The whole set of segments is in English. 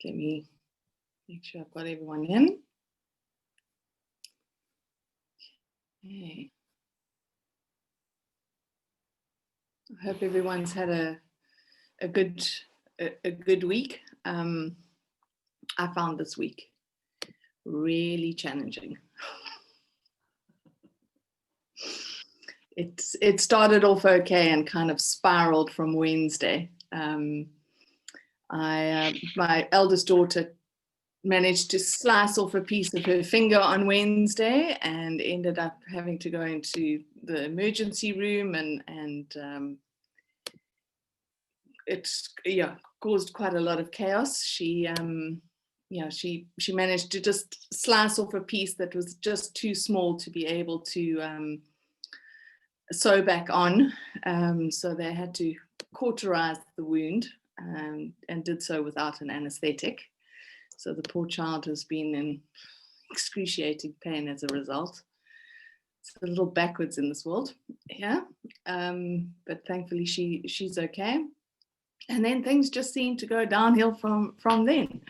Let me make sure I've got everyone in. Okay. I hope everyone's had a good week. I found this week really challenging. It started off okay and kind of spiraled from Wednesday. My eldest daughter managed to slice off a piece of her finger on Wednesday and ended up having to go into the emergency room, and it caused quite a lot of chaos. She managed to just slice off a piece that was just too small to be able to sew back on, so they had to cauterize the wound, and did so without an anesthetic. So the poor child has been in excruciating pain as a result. It's a little backwards in this world, yeah. But thankfully she's okay. And then things just seemed to go downhill from then.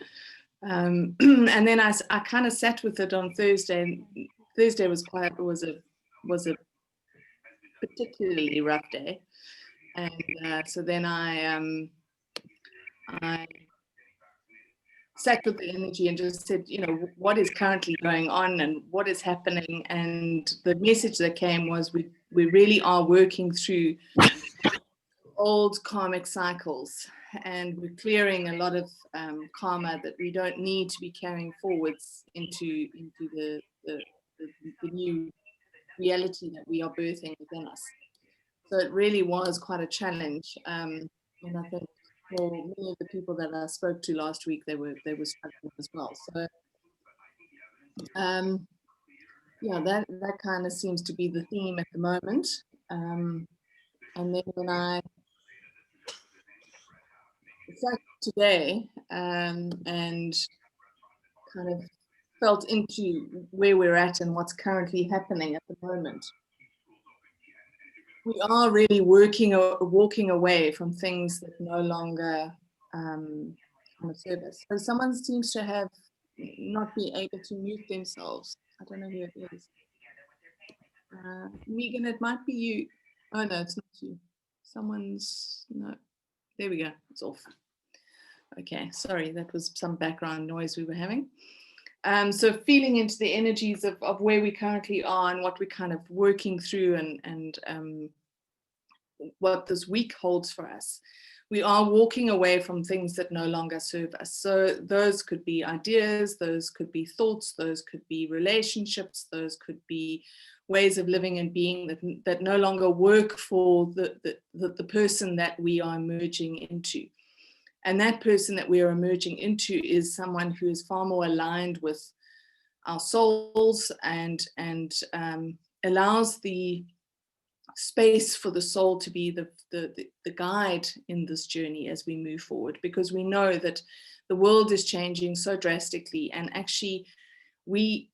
And then I kind of sat with it on Thursday. Thursday was a particularly rough day, and so then I sat with the energy and just said, what is currently going on and what is happening. And the message that came was we really are working through old karmic cycles, and we're clearing a lot of karma that we don't need to be carrying forwards into the new reality that we are birthing within us. So it really was quite a challenge, and I think for many of the people that I spoke to last week, they were struggling as well. So that kind of seems to be the theme at the moment. And then when I sat today and kind of felt into where we're at and what's currently happening at the moment, we are really walking away from things that no longer serve us. So someone seems to have not be able to mute themselves. I don't know who it is. Megan, it might be you. Oh no, it's not you. No. There we go. It's off. Okay, sorry, that was some background noise we were having. So feeling into the energies of where we currently are and what we're kind of working through, and what this week holds for us. We are walking away from things that no longer serve us. So those could be ideas, those could be thoughts, those could be relationships, those could be ways of living and being that no longer work for the person that we are emerging into. And that person that we are emerging into is someone who is far more aligned with our souls and allows the space for the soul to be the guide in this journey as we move forward, because we know that the world is changing so drastically, and actually we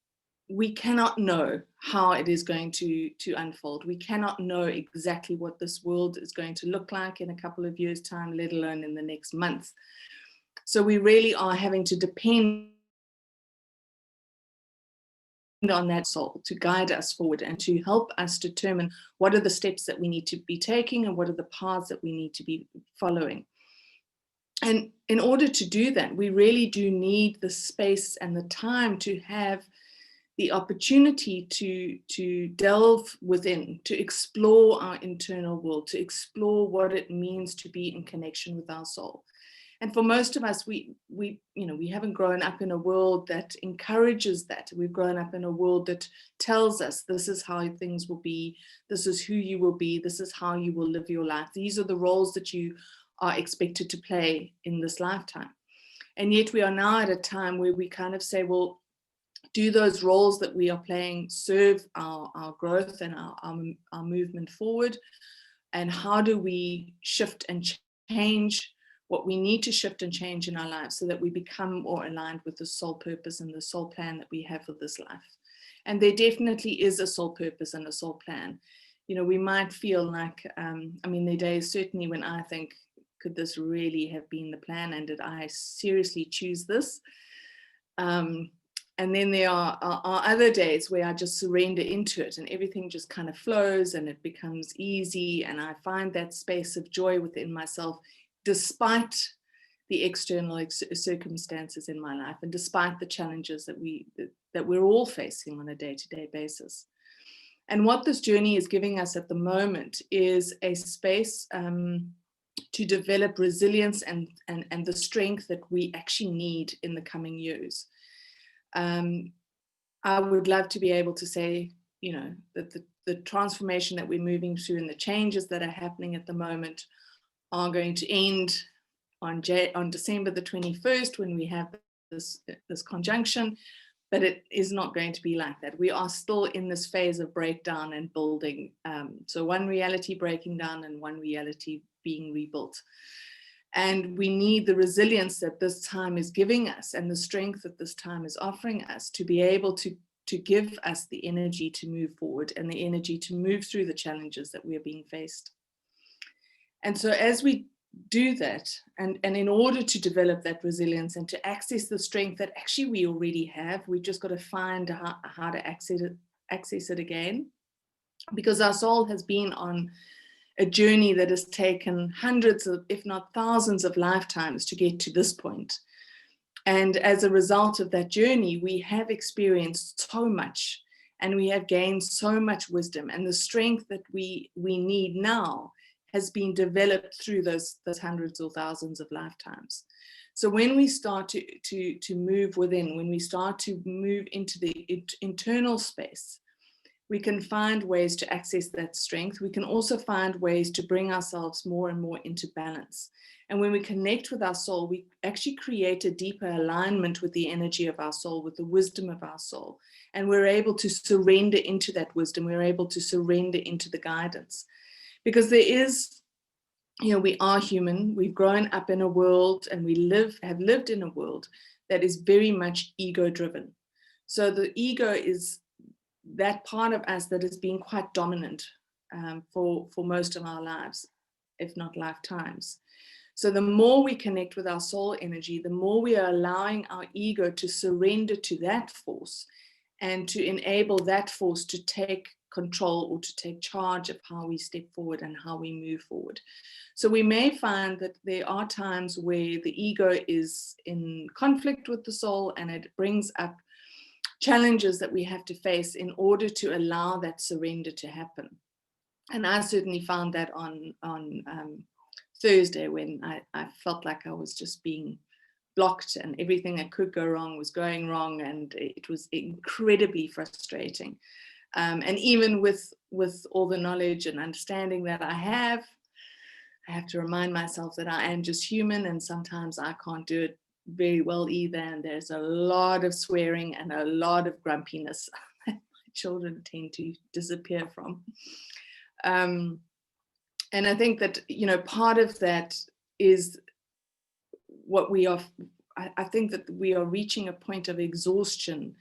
cannot know how it is going to unfold. We cannot know exactly what this world is going to look like in a couple of years' time, let alone in the next month. So we really are having to depend on that soul to guide us forward and to help us determine what are the steps that we need to be taking and what are the paths that we need to be following. And in order to do that, we really do need the space and the time to have the opportunity to delve within, to explore our internal world, to explore what it means to be in connection with our soul. And for most of us, we haven't grown up in a world that encourages that. We've grown up in a world that tells us this is how things will be, this is who you will be, this is how you will live your life. These are the roles that you are expected to play in this lifetime. And yet we are now at a time where we kind of say, well, do those roles that we are playing serve our growth and our movement forward? And how do we shift and change what we need to shift and change in our lives so that we become more aligned with the soul purpose and the soul plan that we have for this life? And there definitely is a soul purpose and a soul plan. We might feel like, there are days certainly when I think could this really have been the plan? And did I seriously choose this? And then there are other days where I just surrender into it and everything just kind of flows and it becomes easy. And I find that space of joy within myself, despite the external circumstances in my life and despite the challenges that we're all facing on a day-to-day basis. And what this journey is giving us at the moment is a space to develop resilience and the strength that we actually need in the coming years. I would love to be able to say, you know, that the transformation that we're moving through and the changes that are happening at the moment are going to end on December the 21st when we have this conjunction, but it is not going to be like that. We are still in this phase of breakdown and building. So one reality breaking down and one reality being rebuilt. And we need the resilience that this time is giving us and the strength that this time is offering us to be able to give us the energy to move forward and the energy to move through the challenges that we are being faced. And so as we do that, and in order to develop that resilience and to access the strength that actually we already have, we've just got to find how to access it again, because our soul has been on a journey that has taken hundreds of, if not thousands of lifetimes to get to this point. And as a result of that journey, we have experienced so much and we have gained so much wisdom, and the strength that we need now has been developed through those hundreds or thousands of lifetimes. So when we start to move within, when we start to move into the internal space, we can find ways to access that strength. We can also find ways to bring ourselves more and more into balance. And when we connect with our soul, we actually create a deeper alignment with the energy of our soul, with the wisdom of our soul. And we're able to surrender into that wisdom. We're able to surrender into the guidance. Because there is, you know, we are human. We've grown up in a world and we have lived in a world that is very much ego-driven. So the ego is that part of us that has been quite dominant for most of our lives, if not lifetimes. So the more we connect with our soul energy, the more we are allowing our ego to surrender to that force and to enable that force to take control or to take charge of how we step forward and how we move forward. So we may find that there are times where the ego is in conflict with the soul and it brings up challenges that we have to face in order to allow that surrender to happen. And I certainly found that on Thursday when I felt like I was just being blocked and everything that could go wrong was going wrong, and it was incredibly frustrating. And even with all the knowledge and understanding that I have to remind myself that I am just human and sometimes I can't do it very well either, and there's a lot of swearing and a lot of grumpiness that my children tend to disappear from. And I think that, you know, part of that is what we are, I think that we are reaching a point of exhaustion,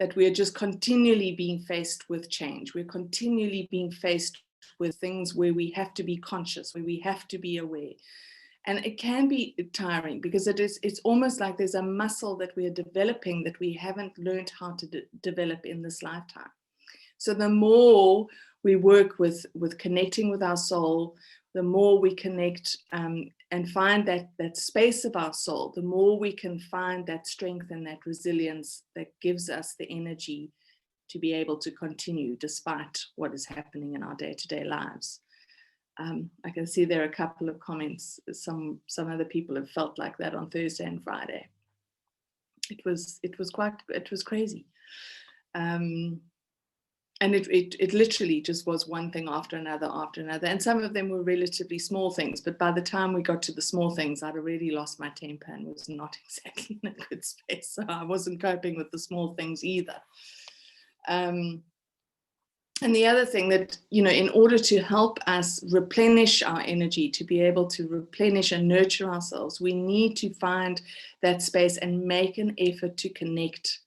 that we are just continually being faced with change. We're continually being faced with things where we have to be conscious, where we have to be aware. And it can be tiring because it's almost like there's a muscle that we are developing that we haven't learned how to develop in this lifetime. So the more we work with connecting with our soul, the more we connect and find that space of our soul, the more we can find that strength and that resilience that gives us the energy to be able to continue despite what is happening in our day-to-day lives. I can see there are a couple of comments. Some other people have felt like that on Thursday and Friday. It was crazy. And it literally just was one thing after another. And some of them were relatively small things, but by the time we got to the small things, I'd already lost my temper and was not exactly in a good space. So I wasn't coping with the small things either. And the other thing that, you know, in order to help us replenish our energy, to be able to replenish and nurture ourselves, we need to find that space and make an effort to connect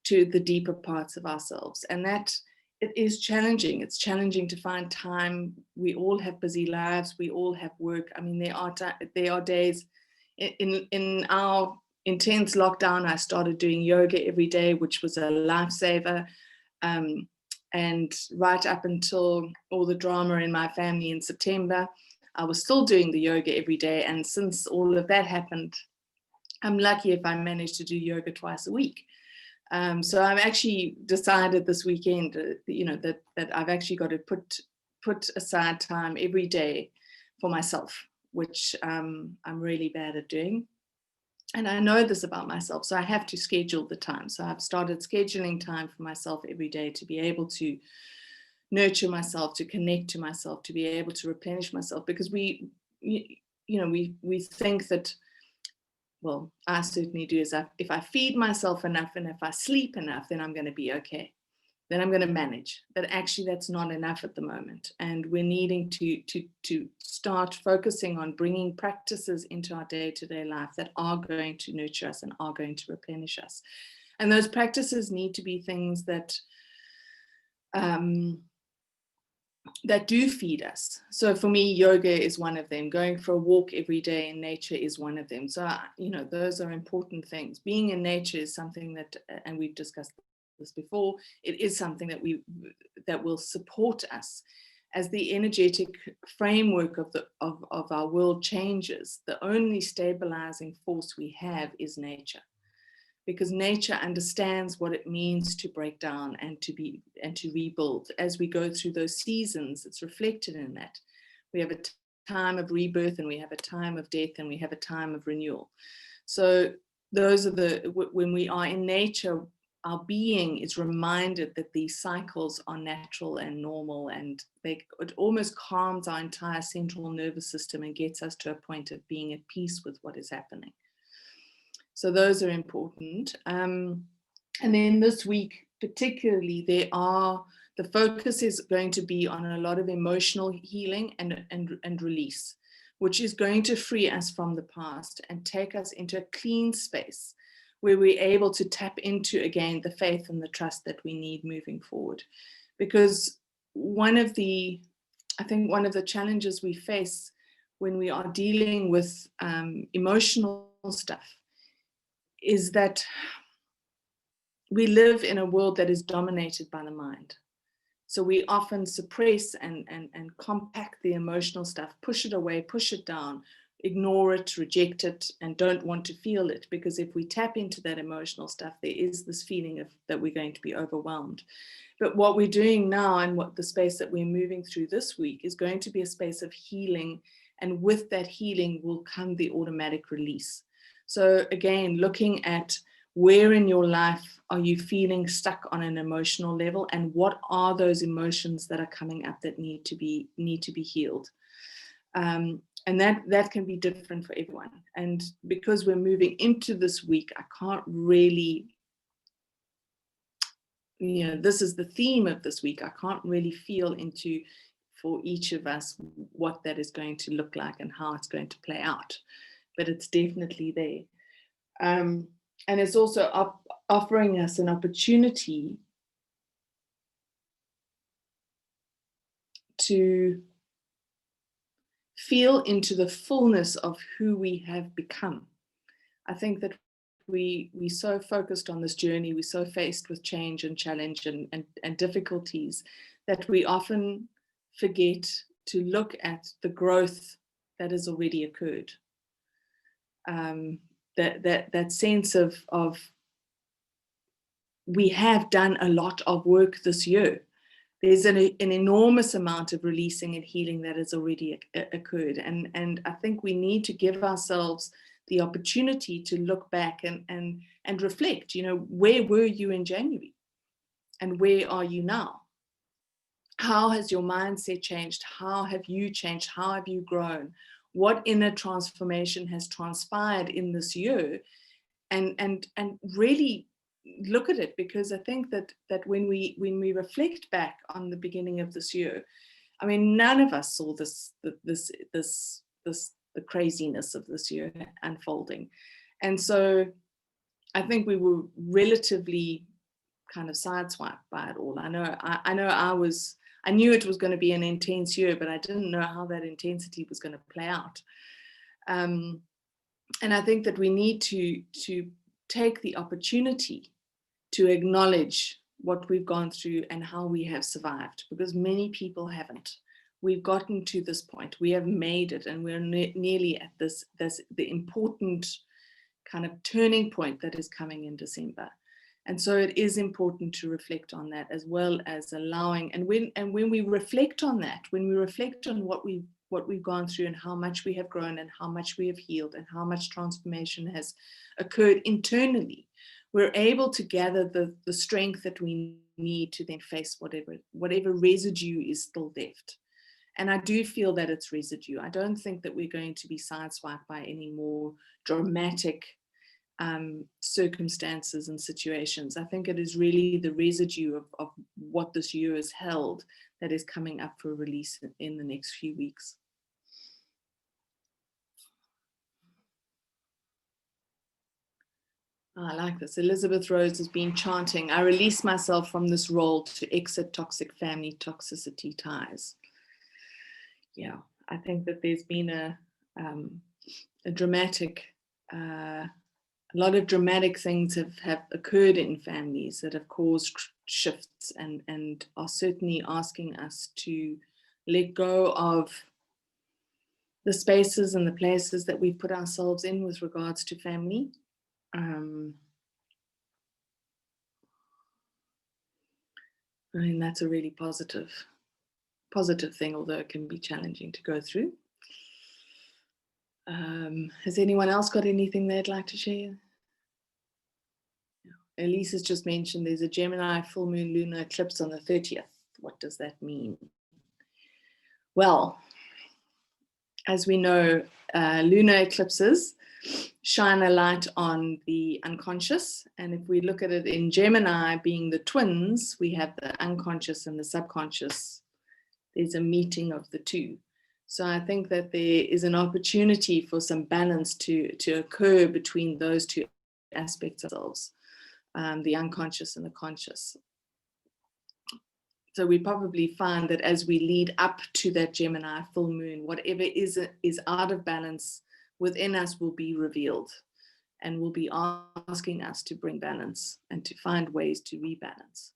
to the deeper parts of ourselves. And that it is challenging. It's challenging to find time. We all have busy lives. We all have work. I mean, there are days in our intense lockdown. I started doing yoga every day, which was a lifesaver. And right up until all the drama in my family in September, I was still doing the yoga every day. And since all of that happened, I'm lucky if I manage to do yoga twice a week. So I've actually decided this weekend, that I've actually got to put aside time every day for myself, which I'm really bad at doing. And I know this about myself, so I have to schedule the time. So I've started scheduling time for myself every day to be able to nurture myself, to connect to myself, to be able to replenish myself, because we think that, well, I certainly do, is if I feed myself enough and if I sleep enough, then I'm going to be okay. Then I'm going to manage. But actually, that's not enough at the moment. And we're needing to start focusing on bringing practices into our day-to-day life that are going to nurture us and are going to replenish us. And those practices need to be things that that do feed us. So for me, yoga is one of them. Going for a walk every day in nature is one of them. So, those are important things. Being in nature is something that, and we've discussed this before, it is something that will support us as the energetic framework of our world changes. The only stabilizing force we have is nature, because nature understands what it means to break down and to rebuild. As we go through those seasons, it's reflected in that. We have a time of rebirth, and we have a time of death, and we have a time of renewal. So those are when we are in nature, our being is reminded that these cycles are natural and normal, and it almost calms our entire central nervous system and gets us to a point of being at peace with what is happening. So those are important. And then this week, particularly, the focus is going to be on a lot of emotional healing and release, which is going to free us from the past and take us into a clean space where we're able to tap into, again, the faith and the trust that we need moving forward. Because one of the challenges we face when we are dealing with emotional stuff is that we live in a world that is dominated by the mind. So we often suppress and compact the emotional stuff, push it away, push it down, ignore it, reject it, and don't want to feel it. Because if we tap into that emotional stuff, there is this feeling that we're going to be overwhelmed. But what we're doing now, and what the space that we're moving through this week, is going to be a space of healing. And with that healing will come the automatic release. So again, looking at where in your life are you feeling stuck on an emotional level, and what are those emotions that are coming up that need to be healed. And that can be different for everyone. And because we're moving into this week, I can't really, this is the theme of this week. I can't really feel into, for each of us, what that is going to look like and how it's going to play out. But it's definitely there. And it's also offering us an opportunity to feel into the fullness of who we have become. I think that we so focused on this journey, we're so faced with change and challenge and difficulties, that we often forget to look at the growth that has already occurred. That sense of we have done a lot of work this year. There's an enormous amount of releasing and healing that has already occurred. And I think we need to give ourselves the opportunity to look back and reflect, where were you in January? And where are you now? How has your mindset changed? How have you changed? How have you grown? What inner transformation has transpired in this year? And really look at it, because I think that when we reflect back on the beginning of this year, I mean, none of us saw the craziness of this year unfolding. And so I think we were relatively kind of sideswiped by it all. I knew it was going to be an intense year, but I didn't know how that intensity was going to play out. And I think that we need to take the opportunity to acknowledge what we've gone through and how we have survived, because many people haven't. We've gotten to this point, we have made it, and we're nearly at the important kind of turning point that is coming in December. And so it is important to reflect on that, as well as allowing, and when we reflect on that, when we reflect on what we've gone through and how much we have grown and how much we have healed and how much transformation has occurred internally, we're able to gather the strength that we need to then face whatever residue is still left. And I do feel that it's residue. I don't think that we're going to be sideswiped by any more dramatic circumstances and situations. I think it is really the residue of what this year has held that is coming up for release in the next few weeks. I like this. Elizabeth Rose has been chanting, I release myself from this role to exit toxic family toxicity ties. Yeah, I think that there's been a dramatic, a lot of dramatic things have occurred in families that have caused shifts and are certainly asking us to let go of the spaces and the places that we put ourselves in with regards to family. I mean, that's a really positive thing, although it can be challenging to go through. Has anyone else got anything they'd like to share? Elise has just mentioned there's a Gemini full moon lunar eclipse on the 30th. What does that mean? Well, as we know, lunar eclipses shine a light on the unconscious. And if we look at it in Gemini being the twins, we have the unconscious and the subconscious. There's a meeting of the two. So I think that there is an opportunity for some balance to occur between those two aspects of ourselves, the unconscious and the conscious. So we probably find that as we lead up to that Gemini full moon, whatever is out of balance within us will be revealed and will be asking us to bring balance and to find ways to rebalance.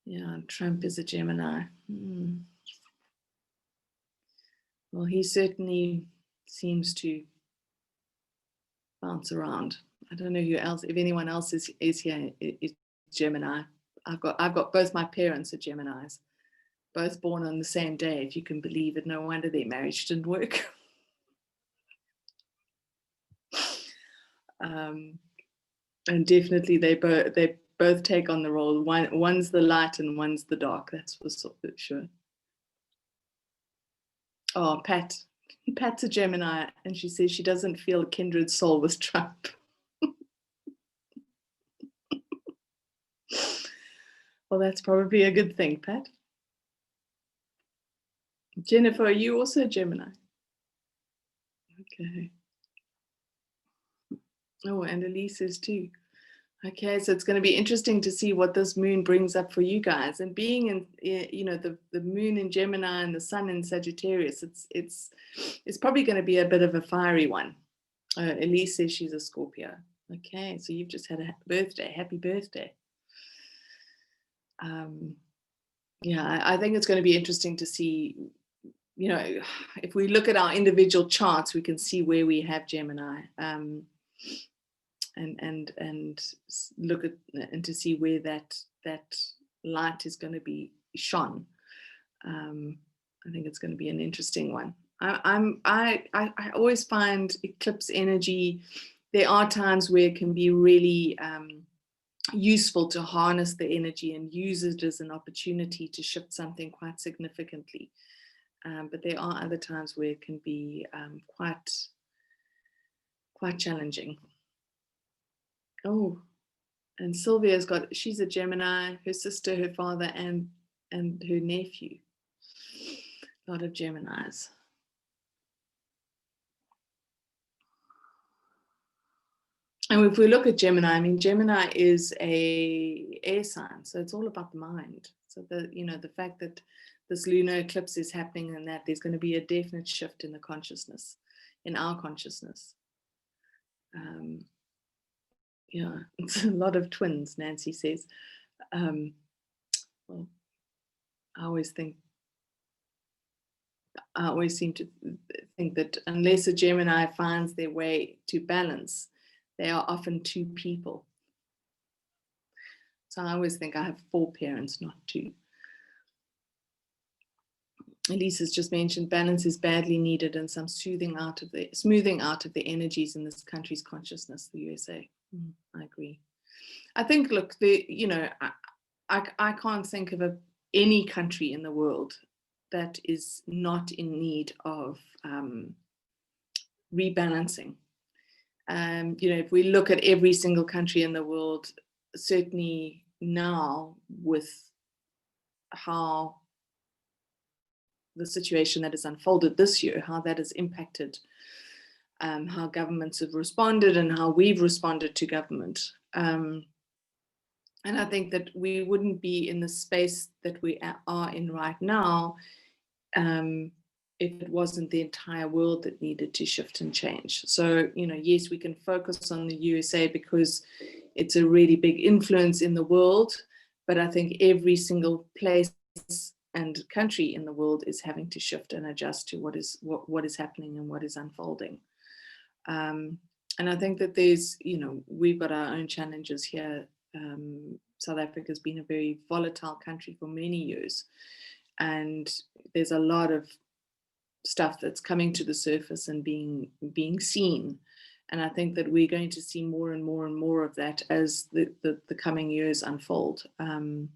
Yeah, Trump is a Gemini. Well, he certainly seems to bounce around. I don't know who else, if anyone else is here, is Gemini. I've got both my parents are Geminis, both born on the same day, if you can believe it. No wonder their marriage didn't work. And definitely they both take on the role. One's the light and one's the dark. That's for sure. Oh, Pat's a Gemini, and she says she doesn't feel a kindred soul with Trump. Well, that's probably a good thing, Pat. Jennifer, are you also a Gemini? Okay. Oh, and Elise is too. Okay, so it's going to be interesting to see what this moon brings up for you guys. And being in, the moon in Gemini and the sun in Sagittarius, it's probably going to be a bit of a fiery one. Elise says she's a Scorpio. Okay, so you've just had a birthday. Happy birthday. Yeah, I think it's going to be interesting to see, if we look at our individual charts, we can see where we have Gemini. And look at and to see where that light is going to be shone. I think it's going to be an interesting one. I always find eclipse energy. There are times where it can be really useful to harness the energy and use it as an opportunity to shift something quite significantly. But there are other times where it can be quite challenging. Oh, and Sylvia's she's a Gemini, her sister, her father, and her nephew. A lot of Geminis. And if we look at Gemini, I mean, Gemini is a air sign, so it's all about the mind. So the fact that this lunar eclipse is happening and that there's going to be a definite shift in the consciousness, in our consciousness. Yeah, it's a lot of twins, Nancy says. Well, I always seem to think that unless a Gemini finds their way to balance, they are often two people. So I always think I have 4 parents, not 2. Elisa's just mentioned balance is badly needed and some smoothing out of the energies in this country's consciousness, the USA. I agree. I think, look, I can't think of any country in the world that is not in need of rebalancing. If we look at every single country in the world, certainly now with how the situation that has unfolded this year, how that has impacted how governments have responded and how we've responded to government. And I think that we wouldn't be in the space that we are in right now if it wasn't the entire world that needed to shift and change. So, yes, we can focus on the USA because it's a really big influence in the world, but I think every single place and country in the world is having to shift and adjust to what is happening and what is unfolding. And I think that we've got our own challenges here. South Africa has been a very volatile country for many years, and there's a lot of stuff that's coming to the surface and being seen. And I think that we're going to see more and more and more of that as the coming years unfold. And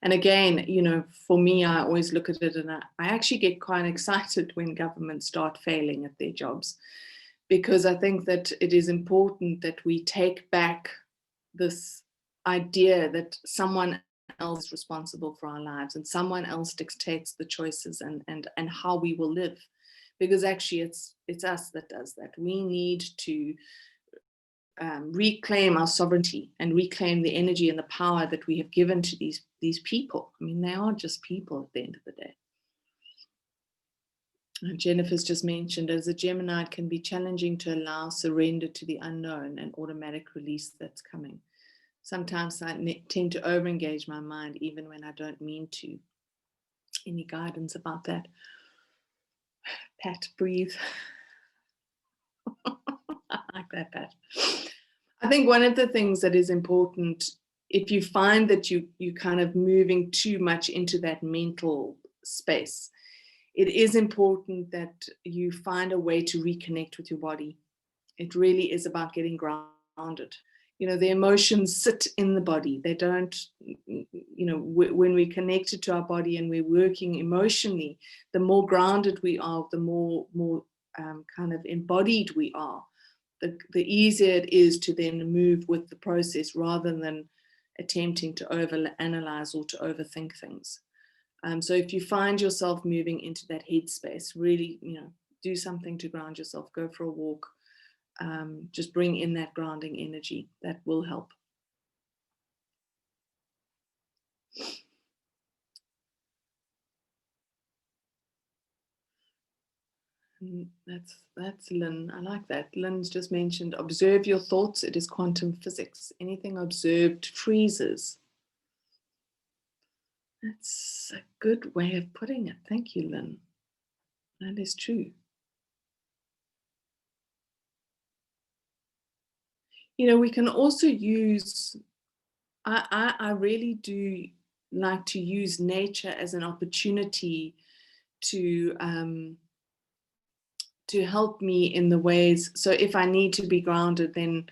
again, for me, I always look at it and I actually get quite excited when governments start failing at their jobs, because I think that it is important that we take back this idea that someone else is responsible for our lives and someone else dictates the choices and how we will live, because actually it's us that does that. We need to reclaim our sovereignty and reclaim the energy and the power that we have given to these people. I mean, they are just people at the end of the day. And Jennifer's just mentioned, as a Gemini, it can be challenging to allow surrender to the unknown and automatic release that's coming. Sometimes I tend to over-engage my mind even when I don't mean to. Any guidance about that? Pat, breathe. I like that, Pat. I think one of the things that is important, if you find that you kind of moving too much into that mental space, it is important that you find a way to reconnect with your body. It really is about getting grounded. The emotions sit in the body. They don't, when we're connected to our body and we're working emotionally, the more grounded we are, the more kind of embodied we are, the easier it is to then move with the process rather than attempting to overanalyze or to overthink things. So if you find yourself moving into that headspace, really, do something to ground yourself. Go for a walk. Just bring in that grounding energy. That will help. That's Lynn. I like that. Lynn's just mentioned, observe your thoughts. It is quantum physics. Anything observed freezes. That's a good way of putting it. Thank you, Lynn. That is true. We can also use, I really do like to use nature as an opportunity to help me in the ways. So if I need to be grounded, then,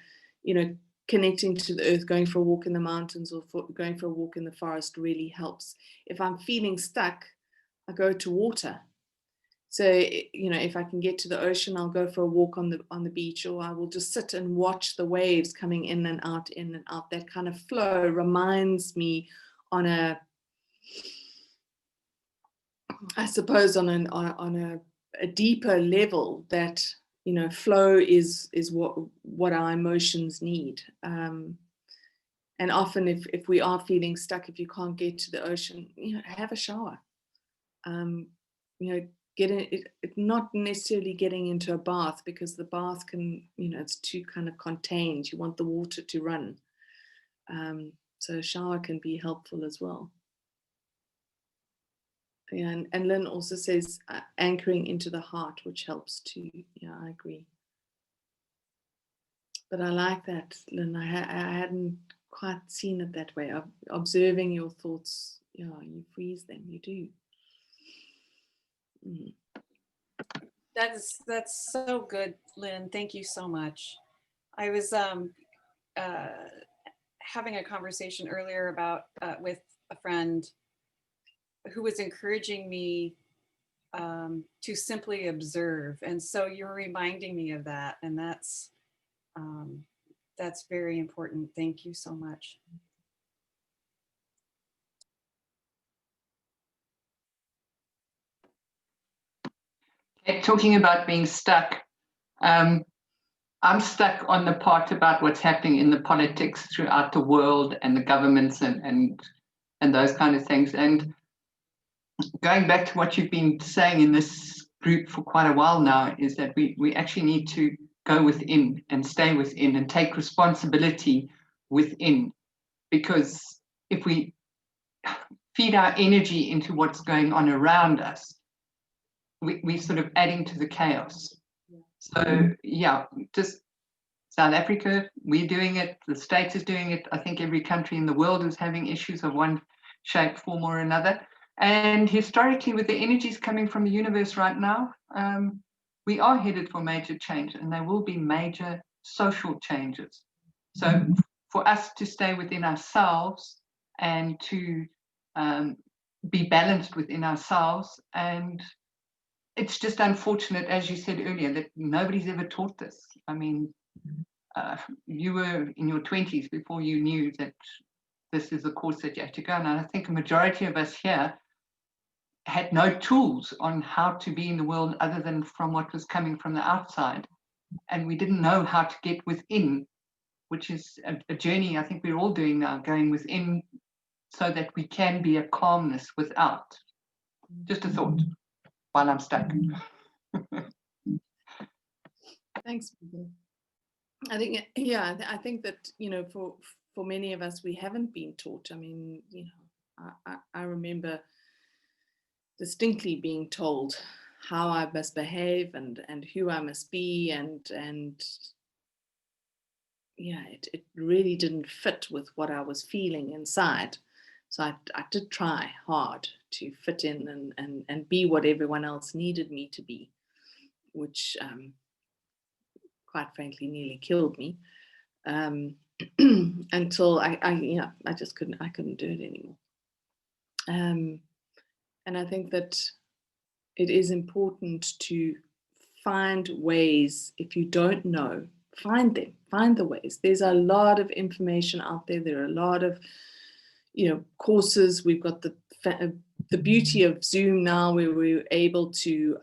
connecting to the earth, going for a walk in the mountains or going for a walk in the forest really helps. If I'm feeling stuck, I go to water. So, if I can get to the ocean, I'll go for a walk on the beach, or I will just sit and watch the waves coming in and out, in and out. That kind of flow reminds me on a deeper level that flow is what our emotions need. And often if we are feeling stuck, if you can't get to the ocean, have a shower. Get it, not necessarily getting into a bath, because the bath can, it's too kind of contained. You want the water to run. So a shower can be helpful as well. Yeah, and Lynn also says anchoring into the heart, which helps too. Yeah, I agree. But I like that, Lynn. I hadn't quite seen it that way. Observing your thoughts, you freeze them. You do. That's so good, Lynn. Thank you so much. I was having a conversation earlier about with a friend who was encouraging me to simply observe, and so you're reminding me of that, and that's very important. Thank you so much. Talking about being stuck, I'm stuck on the part about what's happening in the politics throughout the world and the governments and those kind of things. And going back to what you've been saying in this group for quite a while now, is that we actually need to go within and stay within and take responsibility within. Because if we feed our energy into what's going on around us, we're sort of adding to the chaos. So yeah, just South Africa, we're doing it, the States is doing it. I think every country in the world is having issues of one shape, form or another. And historically, with the energies coming from the universe right now, we are headed for major change, and there will be major social changes. So for us to stay within ourselves and to be balanced within ourselves, and it's just unfortunate, as you said earlier, that nobody's ever taught this. I mean, you were in your 20s before you knew that this is the course that you have to go. And I think a majority of us here had no tools on how to be in the world other than from what was coming from the outside. And we didn't know how to get within, which is a journey I think we're all doing now, going within so that we can be a calmness without. Just a thought while I'm stuck. Thanks, Peter. I think, yeah, I think that, for many of us, we haven't been taught. I mean, I remember distinctly being told how I must behave and who I must be, and yeah, it really didn't fit with what I was feeling inside. So I did try hard to fit in and be what everyone else needed me to be, which quite frankly nearly killed me, until I just couldn't do it anymore. And I think that it is important to find ways. If you don't know, find the ways. There's a lot of information out there. There are a lot of courses. We've got the beauty of Zoom now, where we're able to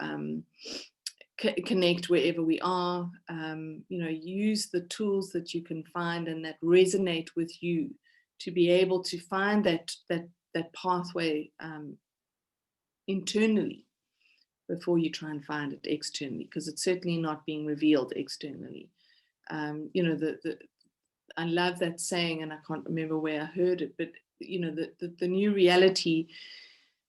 connect wherever we are. Use the tools that you can find and that resonate with you, to be able to find that pathway internally before you try and find it externally, because it's certainly not being revealed externally. I love that saying, and I can't remember where I heard it, but the new reality,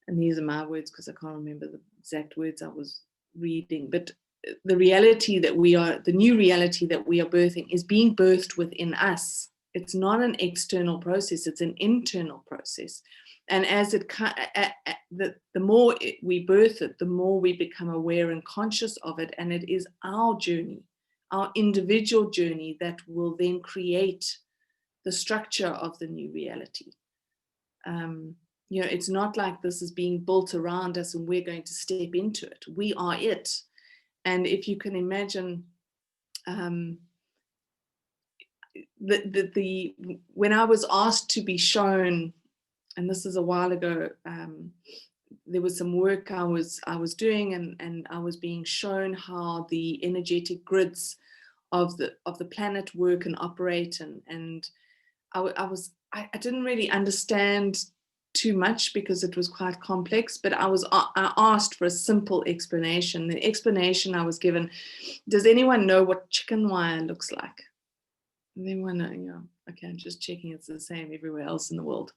and these are my words because I can't remember the exact words I was reading, but the reality that the new reality that we are birthing is being birthed within us. It's not an external process, it's an internal process. And as the more we birth it, the more we become aware and conscious of it. And it is our journey, our individual journey, that will then create the structure of the new reality. It's not like this is being built around us and we're going to step into it. We are it. And if you can imagine, when I was asked to be shown, and this is a while ago, there was some work I was doing, and I was being shown how the energetic grids of the planet work and operate, and I didn't really understand too much because it was quite complex, but I asked for a simple explanation. The explanation I was given: does anyone know what chicken wire looks like? Anyone know? Yeah, okay, I'm just checking it's the same everywhere else in the world.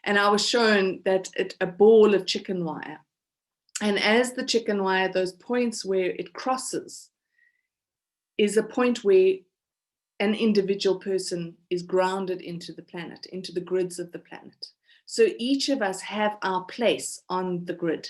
And I was shown that a ball of chicken wire, and as the chicken wire, those points where it crosses is a point where an individual person is grounded into the planet, into the grids of the planet. So each of us have our place on the grid.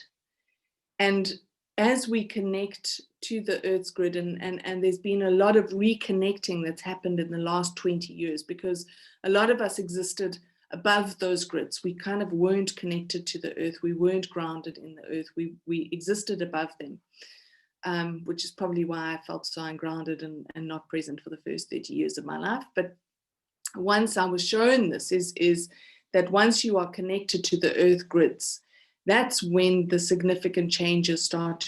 And as we connect to the Earth's grid, and there's been a lot of reconnecting that's happened in the last 20 years, because a lot of us existed above those grids. We kind of weren't connected to the Earth. We weren't grounded in the Earth. We existed above them. Which is probably why I felt so ungrounded and not present for the first 30 years of my life. But once I was shown this, is that once you are connected to the Earth grids, that's when the significant changes started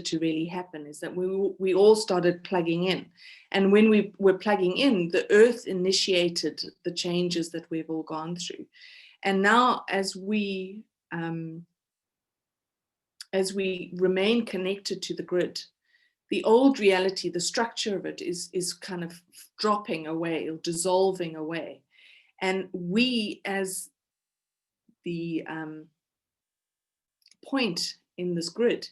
to really happen, is that we all started plugging in. And when we were plugging in, the Earth initiated the changes that we've all gone through. And now as we remain connected to the grid, the old reality, the structure of it is kind of dropping away or dissolving away. And we, as the point in this grid,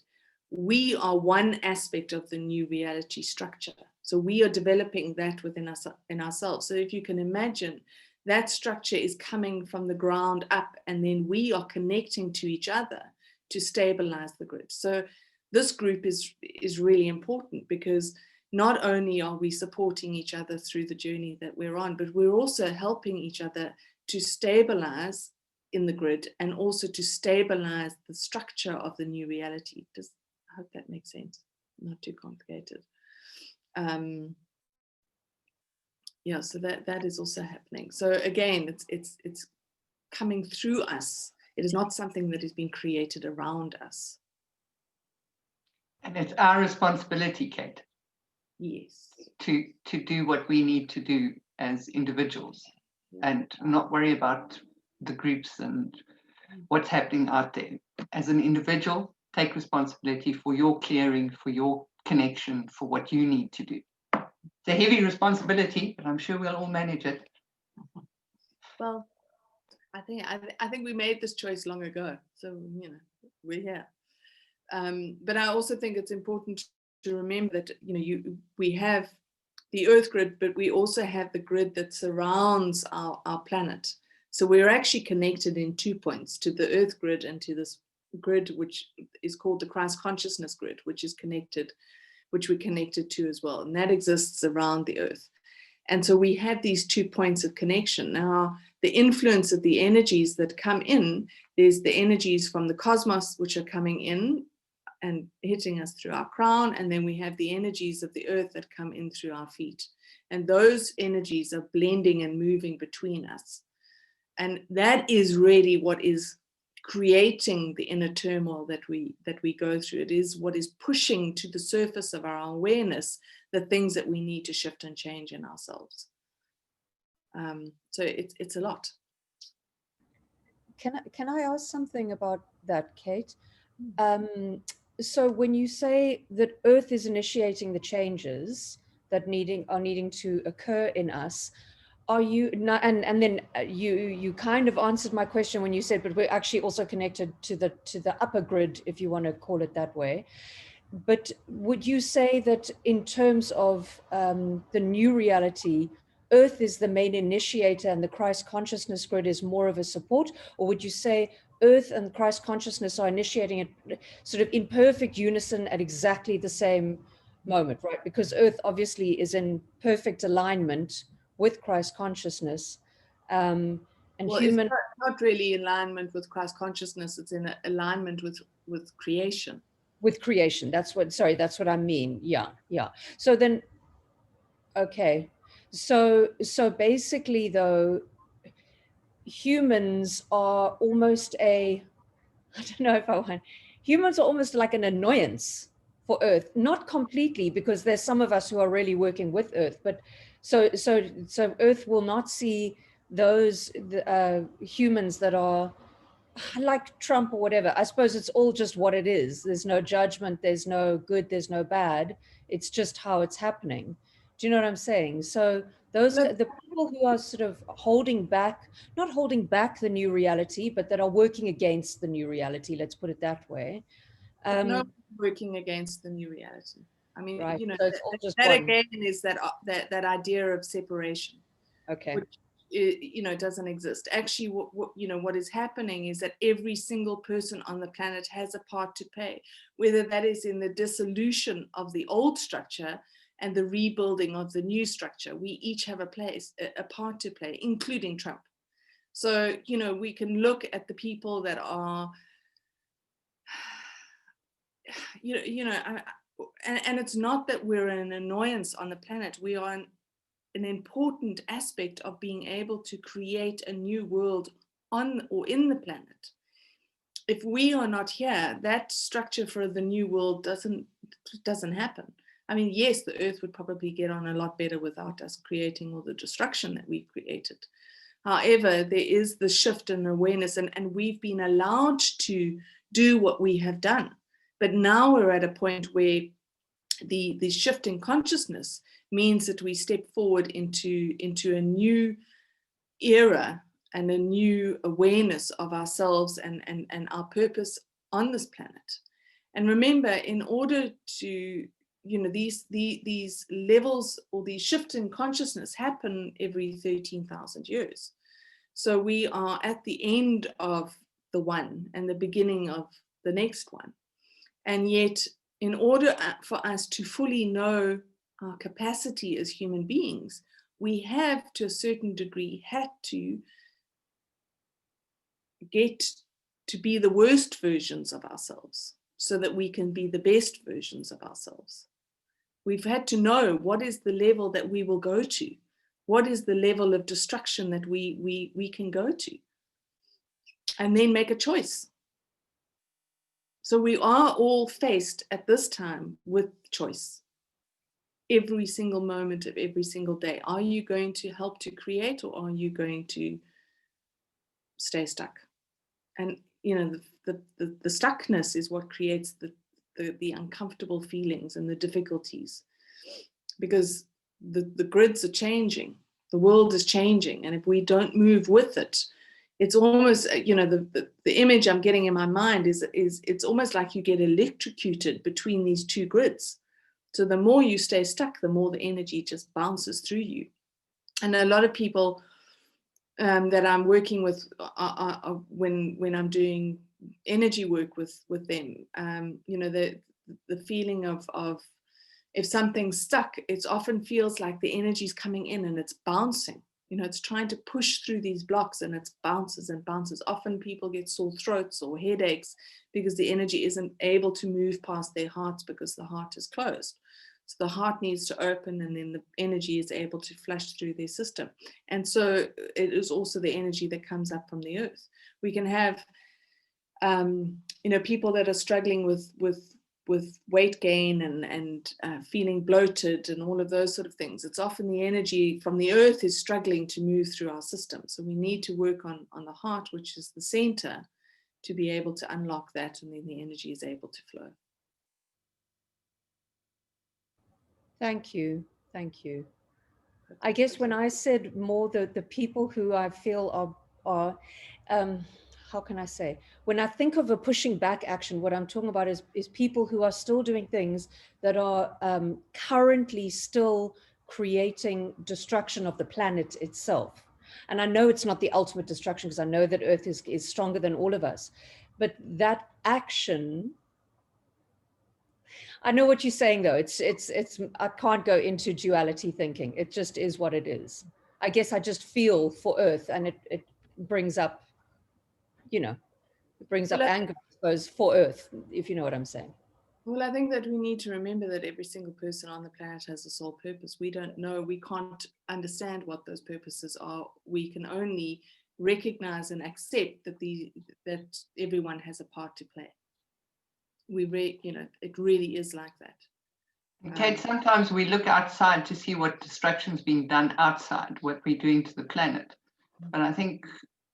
we are one aspect of the new reality structure. So we are developing that within us, in ourselves. So if you can imagine, that structure is coming from the ground up, and then we are connecting to each other to stabilize the grid. So this group is really important, because not only are we supporting each other through the journey that we're on, but we're also helping each other to stabilize in the grid, and also to stabilize the structure of the new reality. I hope that makes sense, not too complicated. Yeah, so that is also happening. So again, it's coming through us. It is not something that has been created around us. And it's our responsibility, Kate. Yes. To do what we need to do as individuals, and not worry about the groups and what's happening out there. As an individual, take responsibility for your clearing, for your connection, for what you need to do. It's a heavy responsibility, but I'm sure we'll all manage it. Well, I think we made this choice long ago, so we're here. But I also think it's important to remember that we have the Earth grid, but we also have the grid that surrounds our planet. So we're actually connected in 2 points, to the Earth grid and to this grid, which is called the Christ consciousness grid, which we're connected to as well. And that exists around the Earth. And so we have these 2 points of connection. Now, the influence of the energies that come in, there's the energies from the cosmos, which are coming in and hitting us through our crown. And then we have the energies of the Earth that come in through our feet. And those energies are blending and moving between us. And that is really what is creating the inner turmoil that we go through. It is what is pushing to the surface of our awareness the things that we need to shift and change in ourselves. So it's a lot. Can I ask something about that, Kate? So when you say that Earth is initiating the changes that are needing to occur in us, are you not, and then you kind of answered my question when you said, but we're actually also connected to the upper grid, if you want to call it that way. But would you say that in terms of the new reality, Earth is the main initiator and the Christ consciousness grid is more of a support? Or would you say Earth and Christ consciousness are initiating it sort of in perfect unison at exactly the same moment, right? Because Earth obviously is in perfect alignment with Christ consciousness. And well, human... It's not really alignment with Christ consciousness, it's in alignment with creation. With creation, that's what I mean. Yeah. So then, okay. So basically though, humans are almost I don't know if I want, humans are almost like an annoyance for Earth, not completely, because there's some of us who are really working with Earth, but so Earth will not see those humans that are like Trump or whatever. I suppose it's all just what it is. There's no judgment, there's no good, there's no bad. It's just how it's happening. Do you know what I'm saying? So the people who are sort of holding back, not holding back the new reality, but that are working against the new reality, let's put it that way. No working against the new reality. I mean, Right. you know, So it's all just that one. again is that idea of separation. Okay. Which, you know, doesn't exist. Actually, what is happening is that every single person on the planet has a part to play, whether that is in the dissolution of the old structure and the rebuilding of the new structure. We each have a part to play, including Trump. So, you know, we can look at the people that are, and it's not that we're an annoyance on the planet. We are an important aspect of being able to create a new world on or in the planet. If we are not here, that structure for the new world doesn't happen. I mean, yes, the earth would probably get on a lot better without us creating all the destruction that we created. However, there is the shift in awareness, and we've been allowed to do what we have done. But now we're at a point where the shift in consciousness means that we step forward into a new era and a new awareness of ourselves and our purpose on this planet. And remember, in order to, you know, these levels or these shifts in consciousness happen every 13,000 years. So we are at the end of the one and the beginning of the next one. And yet, in order for us to fully know our capacity as human beings, we have, to a certain degree, had to get to be the worst versions of ourselves so that we can be the best versions of ourselves. We've had to know what is the level that we will go to. What is the level of destruction that we can go to? And then make a choice. So we are all faced at this time with choice. Every single moment of every single day. Are you going to help to create, or are you going to stay stuck? And you know, the stuckness is what creates the uncomfortable feelings and the difficulties, because the grids are changing, the world is changing, and if we don't move with it, it's almost, you know, the image I'm getting in my mind is it's almost like you get electrocuted between these two grids. So the more you stay stuck, the more the energy just bounces through you. And a lot of people that I'm working with when I'm doing energy work with them, you know, the feeling of if something's stuck, it often feels like the energy is coming in and it's bouncing. You know, it's trying to push through these blocks and it bounces and bounces. Often people get sore throats or headaches because the energy isn't able to move past their hearts because the heart is closed. So the heart needs to open, and then the energy is able to flush through their system. And so it is also the energy that comes up from the earth. We can have, you know, people that are struggling with weight gain and feeling bloated and all of those sort of things. It's often the energy from the earth is struggling to move through our system. So we need to work on the heart, which is the center, to be able to unlock that, and then the energy is able to flow. Thank you. Thank you. I guess when I said more the people who I feel are how can I say, when I think of a pushing back action, what I'm talking about is people who are still doing things that are currently still creating destruction of the planet itself. And I know it's not the ultimate destruction, because I know that Earth is stronger than all of us, but that action, I know what you're saying though. It's I can't go into duality thinking. It just is what it is. I guess I just feel for Earth, and it brings up, you know, it brings up anger, I suppose, for Earth, if you know what I'm saying. Well, I think that we need to remember that every single person on the planet has a sole purpose. We don't know, we can't understand what those purposes are. We can only recognize and accept that everyone has a part to play. It really is like that. Kate, sometimes we look outside to see what destruction's being done outside, what we're doing to the planet. But I think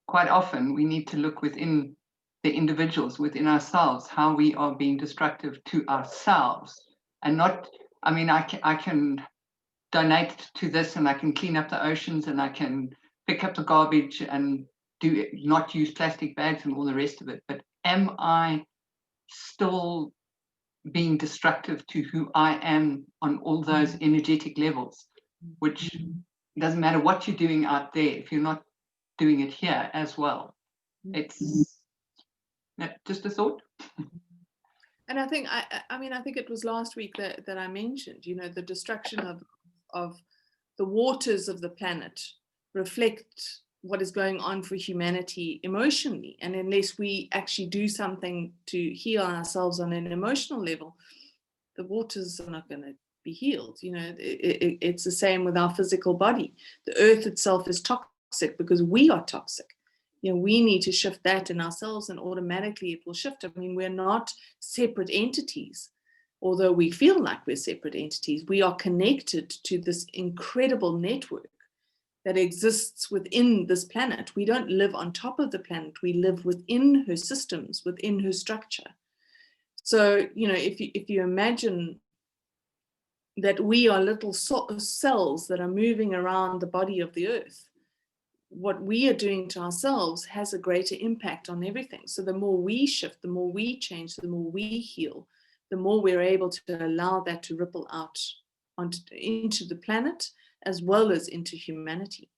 quite often we need to look within the individuals, within ourselves, how we are being destructive to ourselves. And not, I mean, I can donate to this, and I can clean up the oceans, and I can pick up the garbage and not use plastic bags and all the rest of it. But am I still being destructive to who I am on all those energetic levels? Which doesn't matter what you're doing out there if you're not doing it here as well. It's just a thought. And I think I think it was last week that I mentioned, the destruction of the waters of the planet reflect what is going on for humanity emotionally. And unless we actually do something to heal ourselves on an emotional level, the waters are not going to be healed. It's the same with our physical body. The earth itself is toxic because we are toxic. We need to shift that in ourselves, and automatically it will shift. I mean, we're not separate entities. Although we feel like we're separate entities, we are connected to this incredible network that exists within this planet. We don't live on top of the planet. We live within her systems, within her structure. So, if you imagine that we are little cells that are moving around the body of the earth, what we are doing to ourselves has a greater impact on everything. So the more we shift, the more we change, the more we heal, the more we're able to allow that to ripple out into the planet as well as into humanity.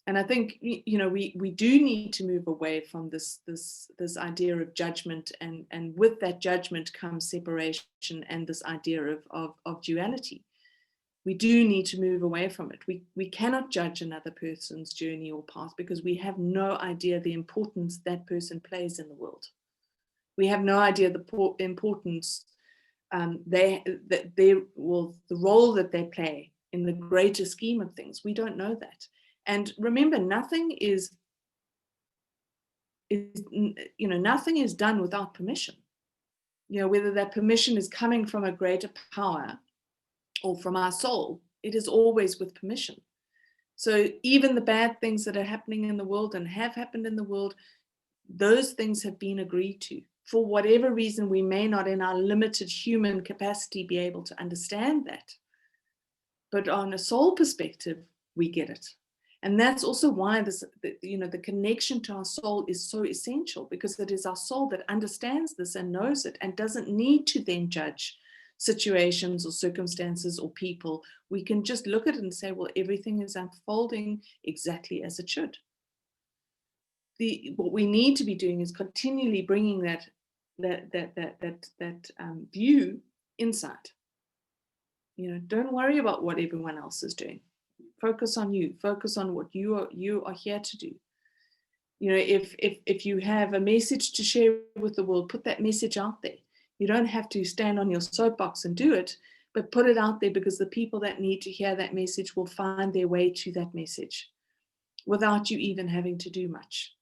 And I think, we do need to move away from this idea of judgment, and with that judgment comes separation and this idea of duality. We do need to move away from it. We cannot judge another person's journey or path because we have no idea the importance that person plays in the world. We have no idea the importance the role that they play in the greater scheme of things. We don't know that. And remember, nothing is done without permission. Whether that permission is coming from a greater power or from our soul, it is always with permission. So even the bad things that are happening in the world and have happened in the world, those things have been agreed to. For whatever reason, we may not in our limited human capacity be able to understand that. But on a soul perspective, we get it. And that's also why the connection to our soul is so essential, because it is our soul that understands this and knows it and doesn't need to then judge situations or circumstances or people. We can just look at it and say, well, everything is unfolding exactly as it should. What we need to be doing is continually bringing that view inside. Don't worry about what everyone else is doing. Focus on you. Focus on what you are here to do. If you have a message to share with the world, put that message out there. You don't have to stand on your soapbox and do it, but put it out there, because the people that need to hear that message will find their way to that message without you even having to do much.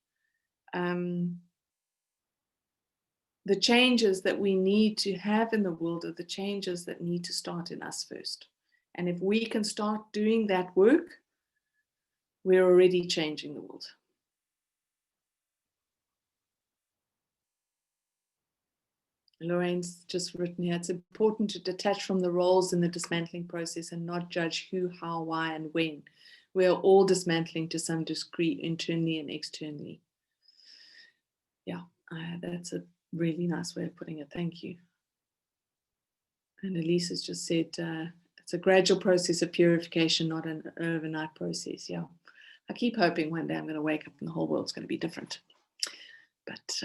The changes that we need to have in the world are the changes that need to start in us first. And if we can start doing that work, we're already changing the world. Lorraine's just written here, it's important to detach from the roles in the dismantling process and not judge who, how, why, and when. We are all dismantling to some degree, internally and externally. Yeah, that's a really nice way of putting it. Thank you. And Elise has just said, it's a gradual process of purification, not an overnight process. Yeah, I keep hoping one day I'm going to wake up and the whole world's going to be different. But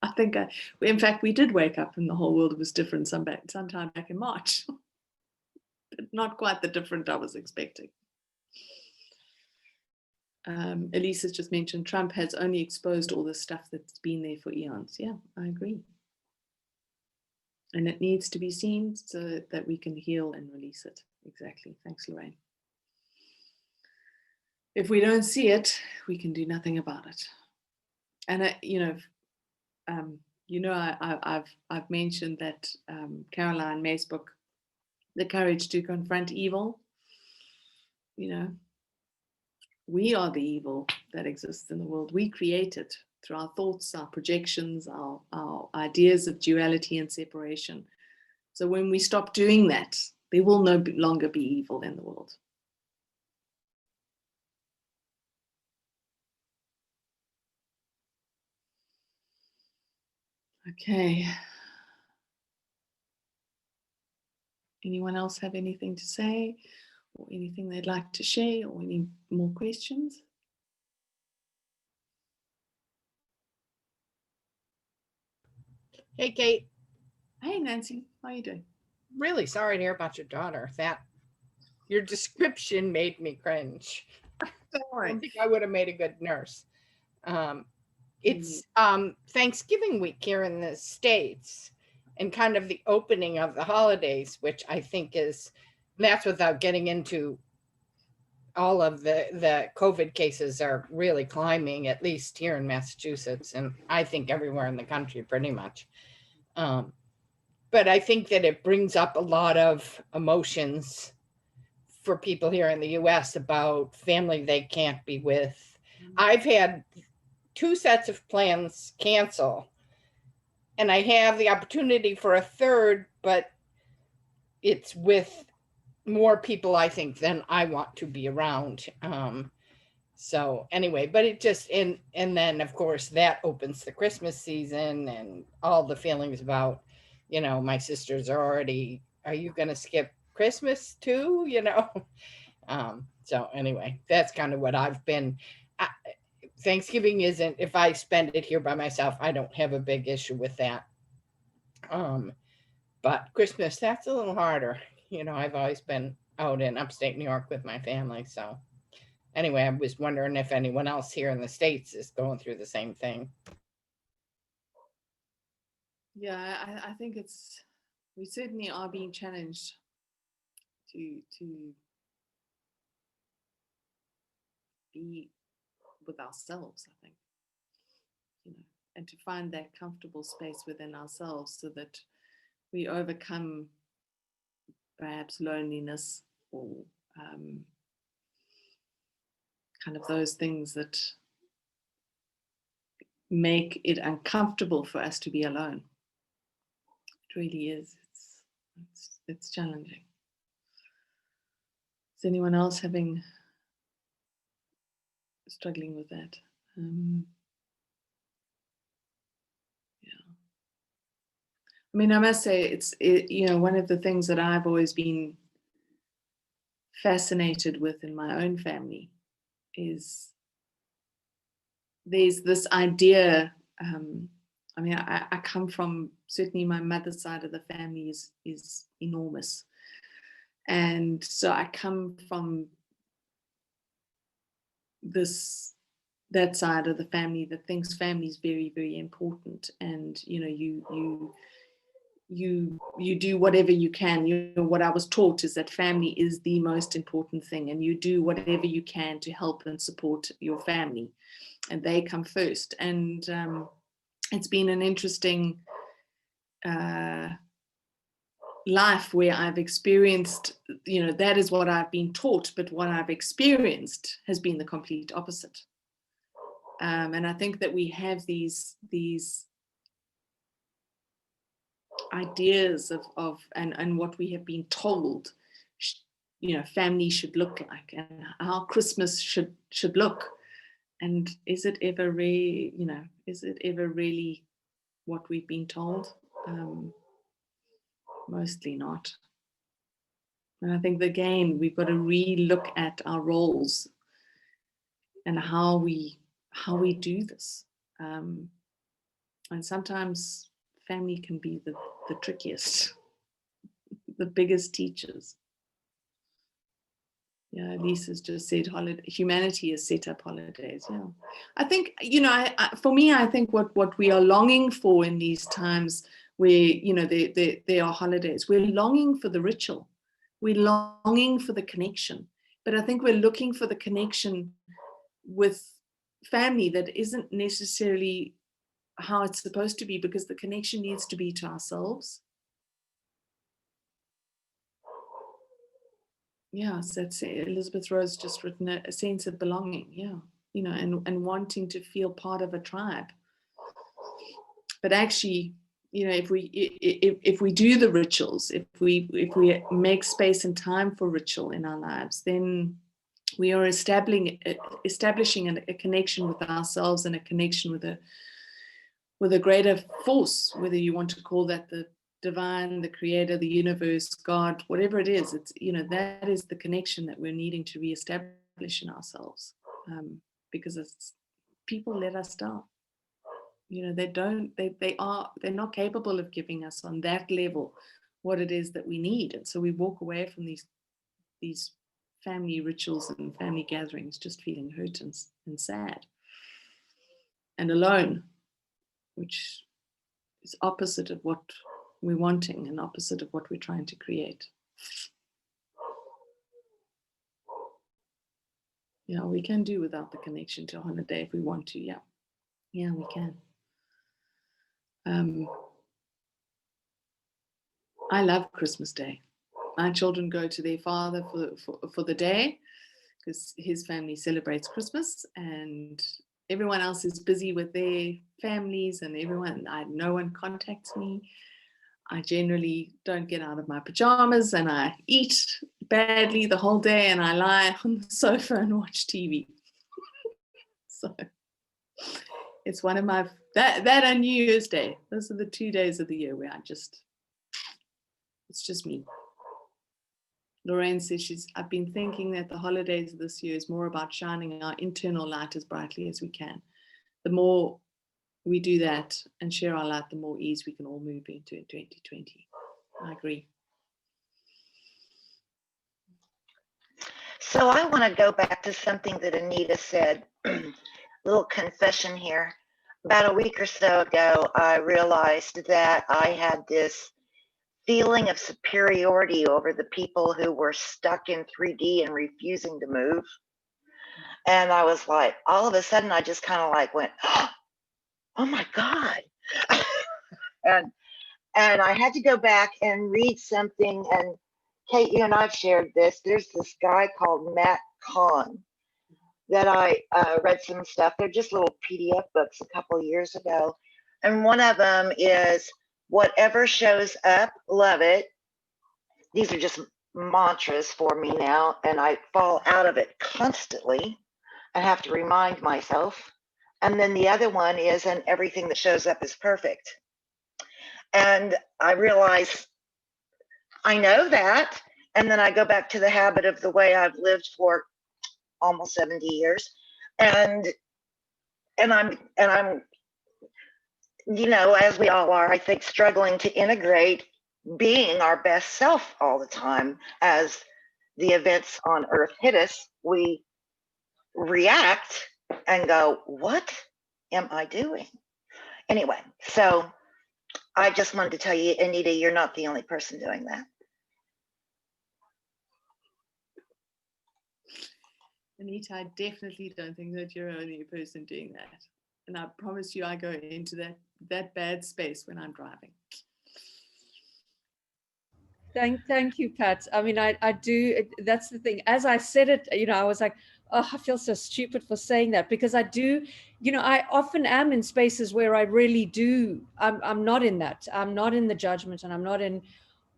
I think, in fact, we did wake up and the whole world was different sometime back in March. But not quite the different I was expecting. Elise has just mentioned Trump has only exposed all the stuff that's been there for eons. Yeah, I agree. And it needs to be seen so that we can heal and release it. Exactly. Thanks, Lorraine. if we don't see it, we can do nothing about it. And I've mentioned that Caroline May's book, The Courage to Confront Evil. We are the evil that exists in the world. We create it through our thoughts, our projections, our ideas of duality and separation. So when we stop doing that, there will no longer be evil in the world. Okay. Anyone else have anything to say, or anything they'd like to share, or any more questions? Hey, Kate. Hey, Nancy, how are you doing? Really sorry to hear about your daughter. Your description made me cringe. Don't I worry. don't think I would have made a good nurse. It's Thanksgiving week here in the States, and kind of the opening of the holidays, which I think that's without getting into all of the COVID cases are really climbing, at least here in Massachusetts, and I think everywhere in the country pretty much. But I think that it brings up a lot of emotions for people here in the US about family they can't be with. I've had 2 sets of plans cancel, and I have the opportunity for a third, but it's with more people, I think, than I want to be around. So anyway, but it just, and then of course that opens the Christmas season and all the feelings about, my sisters are already, are you going to skip Christmas too? So anyway, that's kind of what I've been. Thanksgiving isn't, if I spend it here by myself, I don't have a big issue with that. But Christmas, that's a little harder. I've always been out in upstate New York with my family. So anyway, I was wondering if anyone else here in the States is going through the same thing. Yeah, I think we certainly are being challenged to be with ourselves, I think, and to find that comfortable space within ourselves so that we overcome perhaps loneliness or kind of those things that make it uncomfortable for us to be alone. It really is. It's challenging. Is anyone else struggling with that? I mean, I must say, one of the things that I've always been fascinated with in my own family is there's this idea. I come from, certainly my mother's side of the family is enormous. And so I come from that side of the family that thinks family is very, very important. And, you do whatever you can. What I was taught is that family is the most important thing, and you do whatever you can to help and support your family, and they come first. And it's been an interesting life where I've experienced, that is what I've been taught, but what I've experienced has been the complete opposite. And I think that we have these ideas of and what we have been told, family should look like, and how Christmas should look. And is it ever really what we've been told? Mostly not. And I think again, we've got to re-look at our roles and how we do this. And sometimes family can be the trickiest, the biggest teachers. Yeah, Lisa's just said humanity has set up holidays. Yeah, I think, for me, I think what we are longing for in these times where, there are holidays, we're longing for the ritual. We're longing for the connection. But I think we're looking for the connection with family that isn't necessarily how it's supposed to be, because the connection needs to be to ourselves. Yeah, so that's it. Elizabeth Rose just written a sense of belonging. Yeah, you know, and wanting to feel part of a tribe. But actually, you know, if we do the rituals, if we make space and time for ritual in our lives, then we are establishing a connection with ourselves and a connection with a greater force, whether you want to call that the divine, the creator, the universe, God, whatever it is. It's, you know, that is the connection that we're needing to reestablish in ourselves, because it's, people let us down. You know, they're not capable of giving us on that level what it is that we need. And so we walk away from these family rituals and family gatherings just feeling hurt and sad and alone, which is opposite of what we're wanting and opposite of what we're trying to create. Yeah, we can do without the connection to a holiday if we want to. Yeah, we can. I love Christmas Day. My children go to their father for the day because his family celebrates Christmas, and everyone else is busy with their families, and no one contacts me. I generally don't get out of my pajamas, and I eat badly the whole day, and I lie on the sofa and watch TV. So it's one of my, that and New Year's Day. Those are the 2 days of the year where it's just me. Lorraine says I've been thinking that the holidays this year is more about shining our internal light as brightly as we can. The more we do that and share our light, the more ease we can all move into in 2020. I agree. So I want to go back to something that Anita said. Little confession here. About a week or so ago, I realized that I had this feeling of superiority over the people who were stuck in 3D and refusing to move. And I was like, all of a sudden, I just kind of like went, oh my God. and I had to go back and read something. And Kate, you and I've shared this. There's this guy called Matt Kahn that I read some stuff. They're just little PDF books a couple of years ago. And one of them is, whatever shows up, love it. These are just mantras for me now, and I fall out of it constantly. I have to remind myself. And then the other one is, and everything that shows up is perfect. And I realize I know that. And then I go back to the habit of the way I've lived for almost 70 years. And I'm, you know, as we all are, I think, struggling to integrate being our best self all the time. As the events on Earth hit us, we react and go, what am I doing? Anyway, so I just wanted to tell you, Anita, you're not the only person doing that. Anita, I definitely don't think that you're the only person doing that. And I promise you, I go into that bad space when I'm driving. Thank you, Pat. I mean, I do. That's the thing. As I said it, you know, I was like, oh, I feel so stupid for saying that, because I do, you know, I often am in spaces where I really do. I'm not in that. I'm not in the judgment, and I'm not in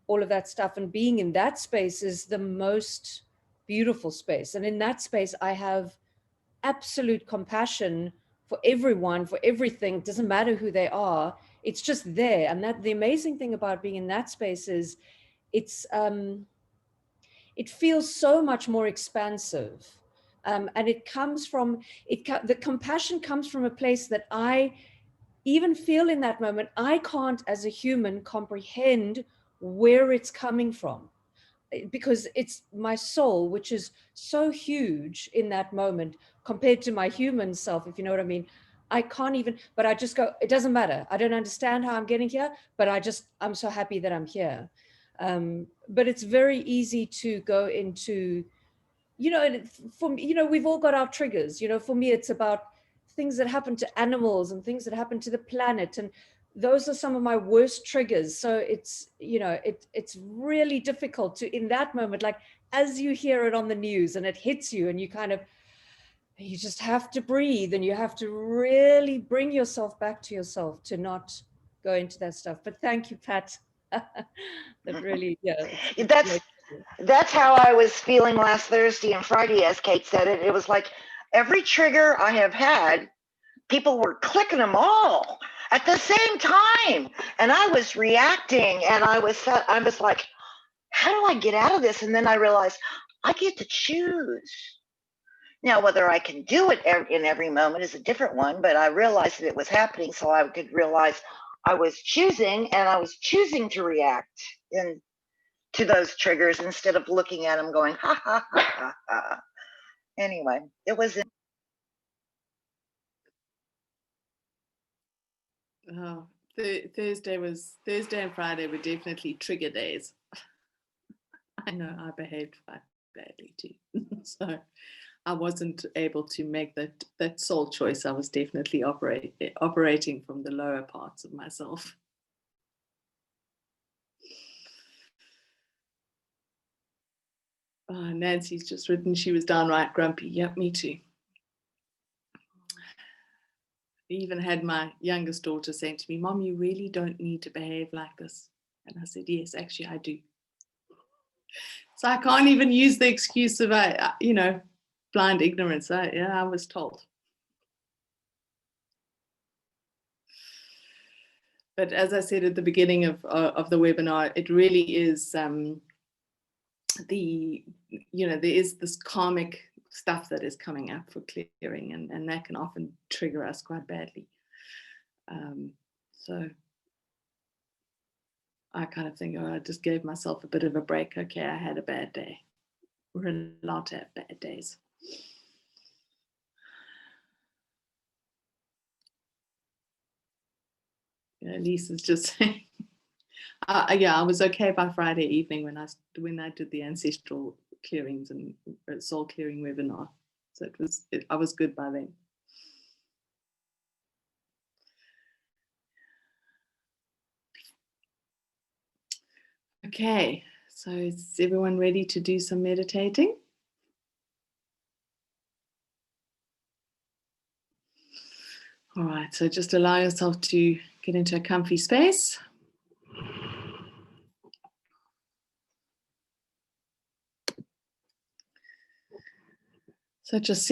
all of that stuff. And being in that space is the most beautiful space. And in that space, I have absolute compassion for everyone, for everything. It doesn't matter who they are. It's just there. And that the amazing thing about being in that space is it feels so much more expansive, and it comes from the compassion comes from a place that I even feel in that moment. I can't, as a human, comprehend where it's coming from, because it's my soul, which is so huge in that moment compared to my human self, if you know what I mean. I can't even, but I just go, it doesn't matter. I don't understand how I'm getting here, but I'm so happy that I'm here. But it's very easy to go into, you know, and for me, you know, we've all got our triggers. You know, for me, it's about things that happen to animals and things that happen to the planet, and those are some of my worst triggers. So it's, you know, it's really difficult to, in that moment, like as you hear it on the news and it hits you and you kind of, you just have to breathe and you have to really bring yourself back to yourself to not go into that stuff. But thank you, Pat. That really, yeah. That's how I was feeling last Thursday and Friday, as Kate said it. It was like every trigger I have had, people were clicking them all at the same time. And I was reacting and I was like, how do I get out of this? And then I realized I get to choose. Now, whether I can do it in every moment is a different one, but I realized that it was happening so I could realize I was choosing, and I was choosing to react to those triggers instead of looking at them going, ha, ha, ha, ha, ha. Anyway, it was. Oh, Thursday and Friday were definitely trigger days. I know I behaved quite badly too. So I wasn't able to make that soul choice. I was definitely operating from the lower parts of myself. Oh, Nancy's just written she was downright grumpy. Yep, me too. I even had my youngest daughter saying to me, Mom, you really don't need to behave like this. And I said, yes, actually I do. So I can't even use the excuse of, you know, blind ignorance. I was told. But as I said at the beginning of the webinar, it really is there is this karmic stuff that is coming up for clearing, and that can often trigger us quite badly. So I kind of think, I just gave myself a bit of a break. Okay, I had a bad day. We're allowed to have bad days. Yeah, Lisa's just saying, yeah, I was okay by Friday evening when I did the ancestral clearings and soul clearing webinar. So I was good by then. Okay, so is everyone ready to do some meditating? All right, so just allow yourself to get into a comfy space. So just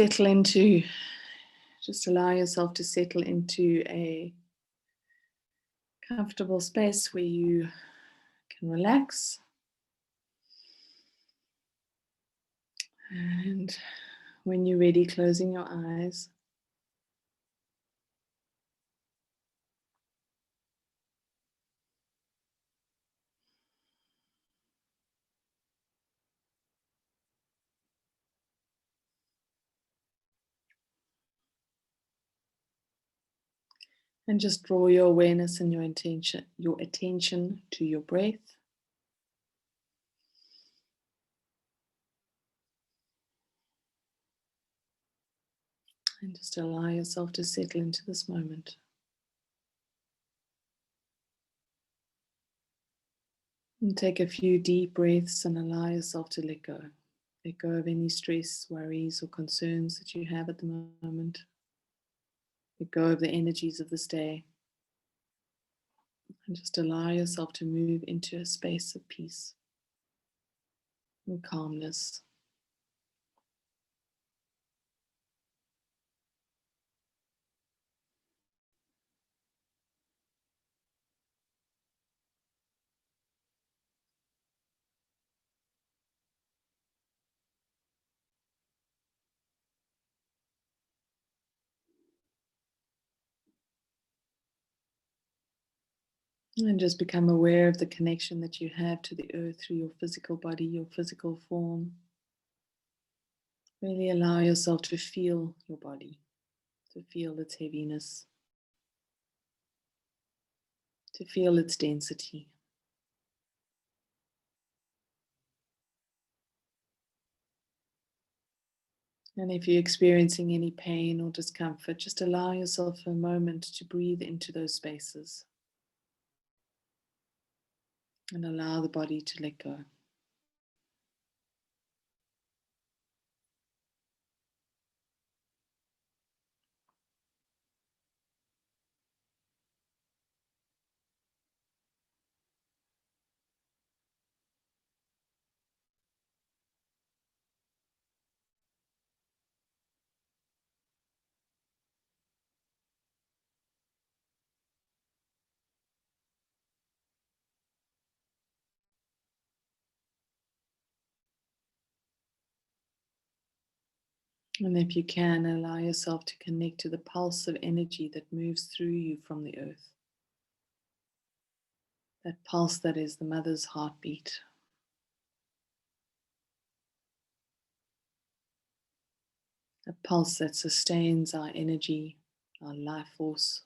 allow yourself to settle into a comfortable space where you can relax. And when you're ready, closing your eyes. And just draw your awareness and your attention to your breath. And just allow yourself to settle into this moment. And take a few deep breaths and allow yourself to let go. Let go of any stress, worries, or concerns that you have at the moment. Let go of the energies of this day. And just allow yourself to move into a space of peace and calmness. And just become aware of the connection that you have to the earth through your physical body, your physical form. Really allow yourself to feel your body, to feel its heaviness, to feel its density. And if you're experiencing any pain or discomfort, just allow yourself a moment to breathe into those spaces and allow the body to let go. And if you can, allow yourself to connect to the pulse of energy that moves through you from the earth. That pulse that is the mother's heartbeat. A pulse that sustains our energy, our life force.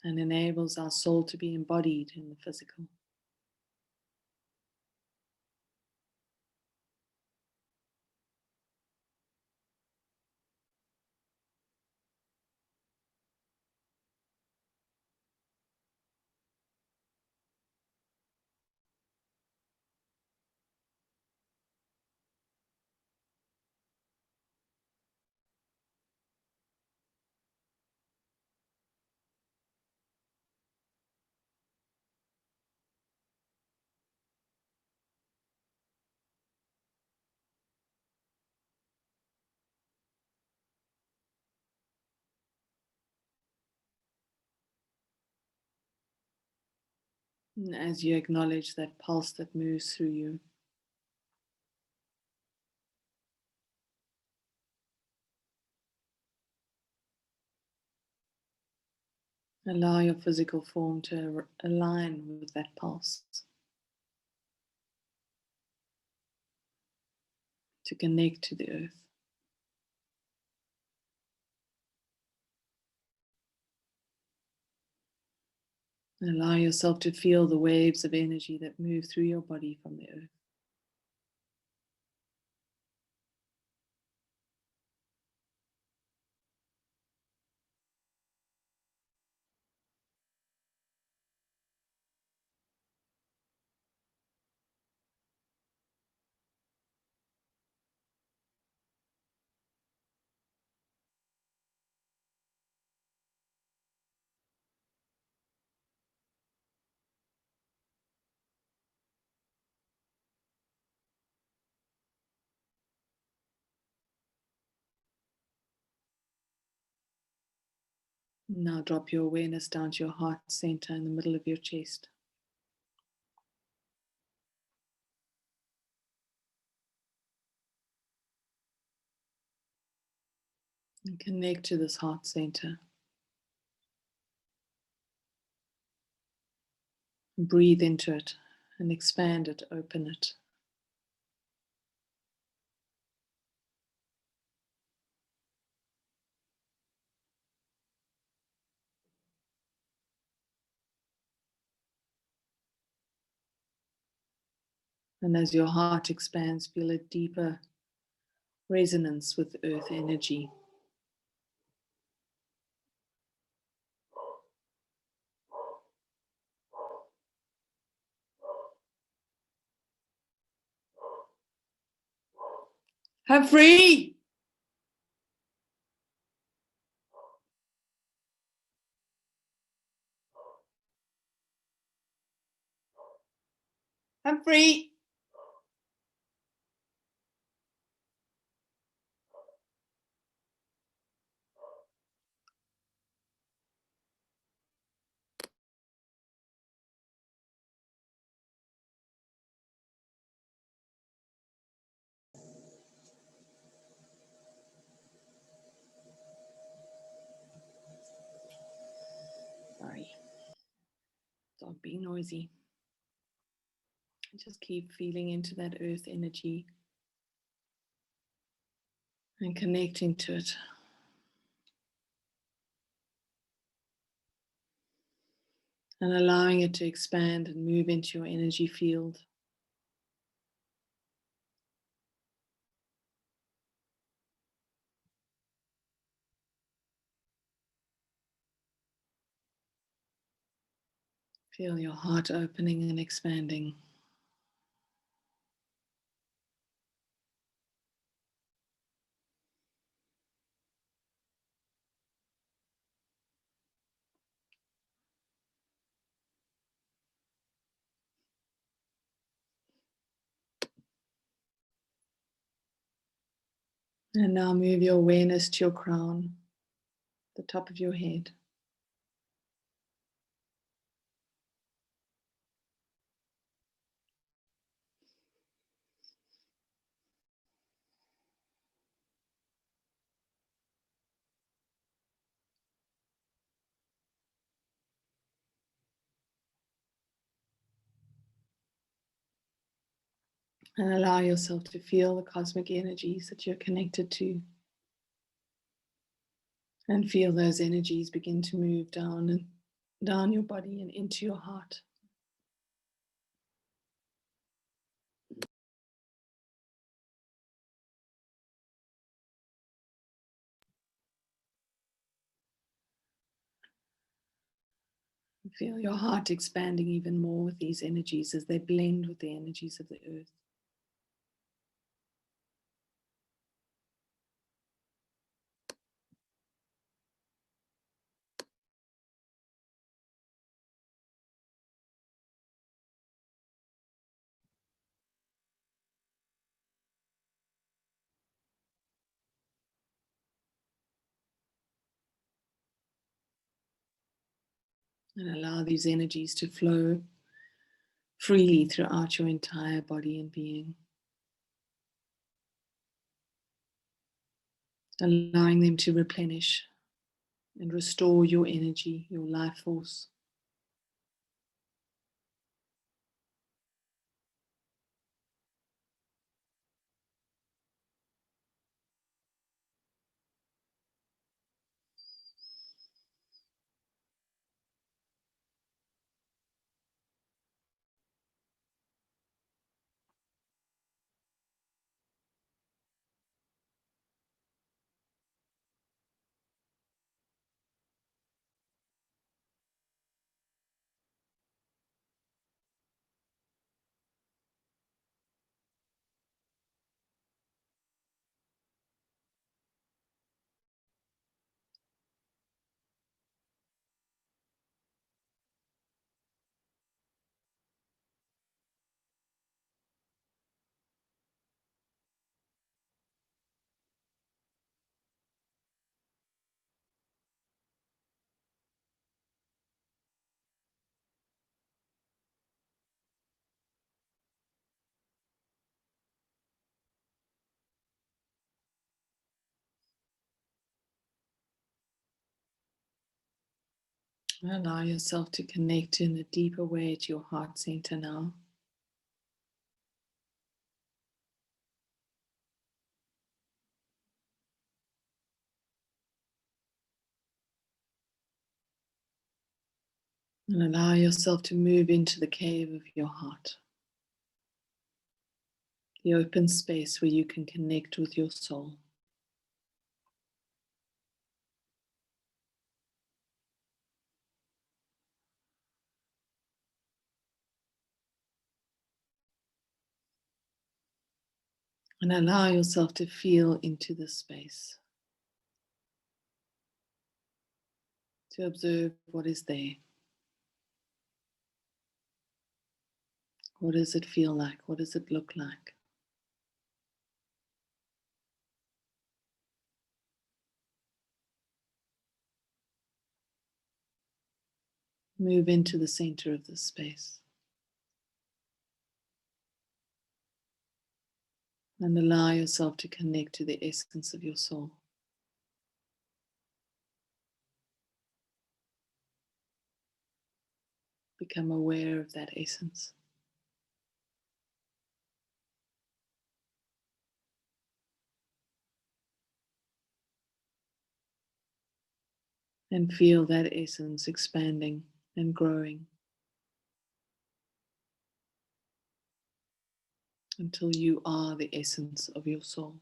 And enables our soul to be embodied in the physical. And as you acknowledge that pulse that moves through you, allow your physical form to align with that pulse, to connect to the earth. Allow yourself to feel the waves of energy that move through your body from the earth. Now drop your awareness down to your heart center in the middle of your chest. And connect to this heart center. Breathe into it and expand it, open it. And as your heart expands, feel a deeper resonance with earth energy. Humphrey! Humphrey! Sorry. Don't be noisy. Just keep feeling into that earth energy and connecting to it. And allowing it to expand and move into your energy field. Feel your heart opening and expanding. And now move your awareness to your crown, the top of your head. And allow yourself to feel the cosmic energies that you're connected to. And feel those energies begin to move down your body and into your heart. Feel your heart expanding even more with these energies as they blend with the energies of the earth. And allow these energies to flow freely throughout your entire body and being. Allowing them to replenish and restore your energy, your life force. Allow yourself to connect in a deeper way to your heart center now. And allow yourself to move into the cave of your heart. The open space where you can connect with your soul. And allow yourself to feel into this space. To observe what is there. What does it feel like? What does it look like? Move into the center of this space. And allow yourself to connect to the essence of your soul. Become aware of that essence. And feel that essence expanding and growing until you are the essence of your soul.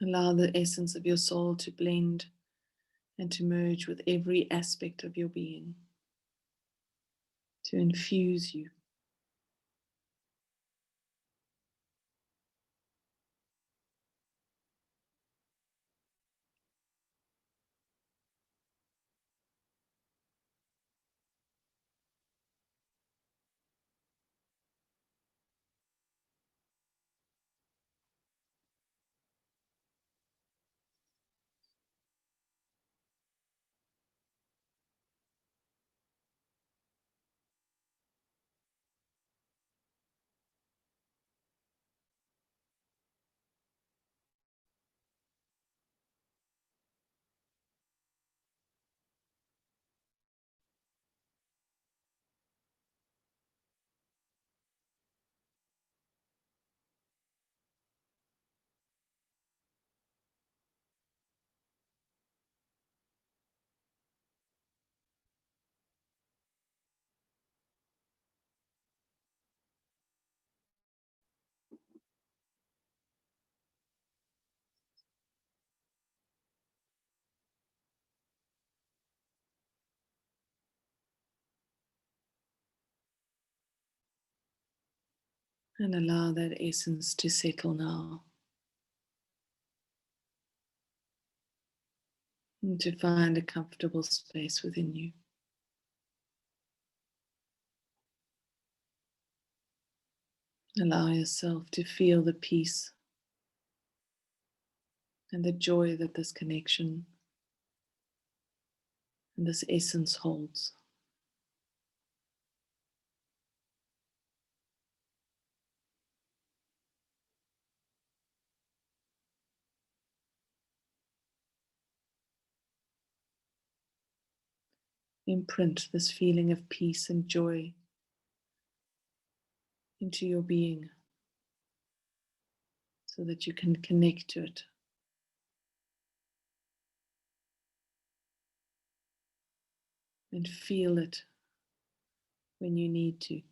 Allow the essence of your soul to blend and to merge with every aspect of your being, to infuse you. And allow that essence to settle now. And to find a comfortable space within you. Allow yourself to feel the peace and the joy that this connection and this essence holds. Imprint this feeling of peace and joy into your being so that you can connect to it. And feel it when you need to.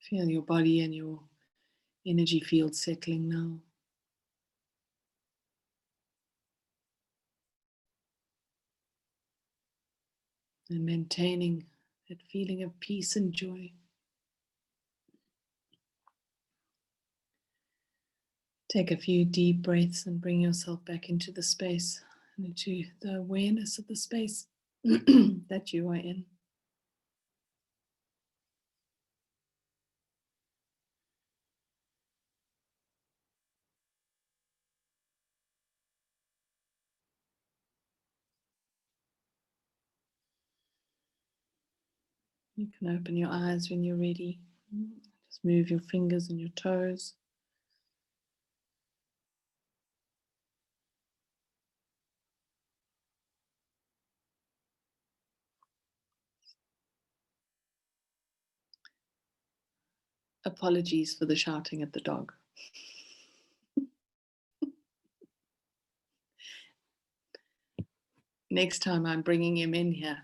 Feel your body and your energy field settling now. And maintaining that feeling of peace and joy. Take a few deep breaths and bring yourself back into the space and into the awareness of the space that you are in. You can open your eyes when you're ready. Just move your fingers and your toes. Apologies for the shouting at the dog. Next time I'm bringing him in here.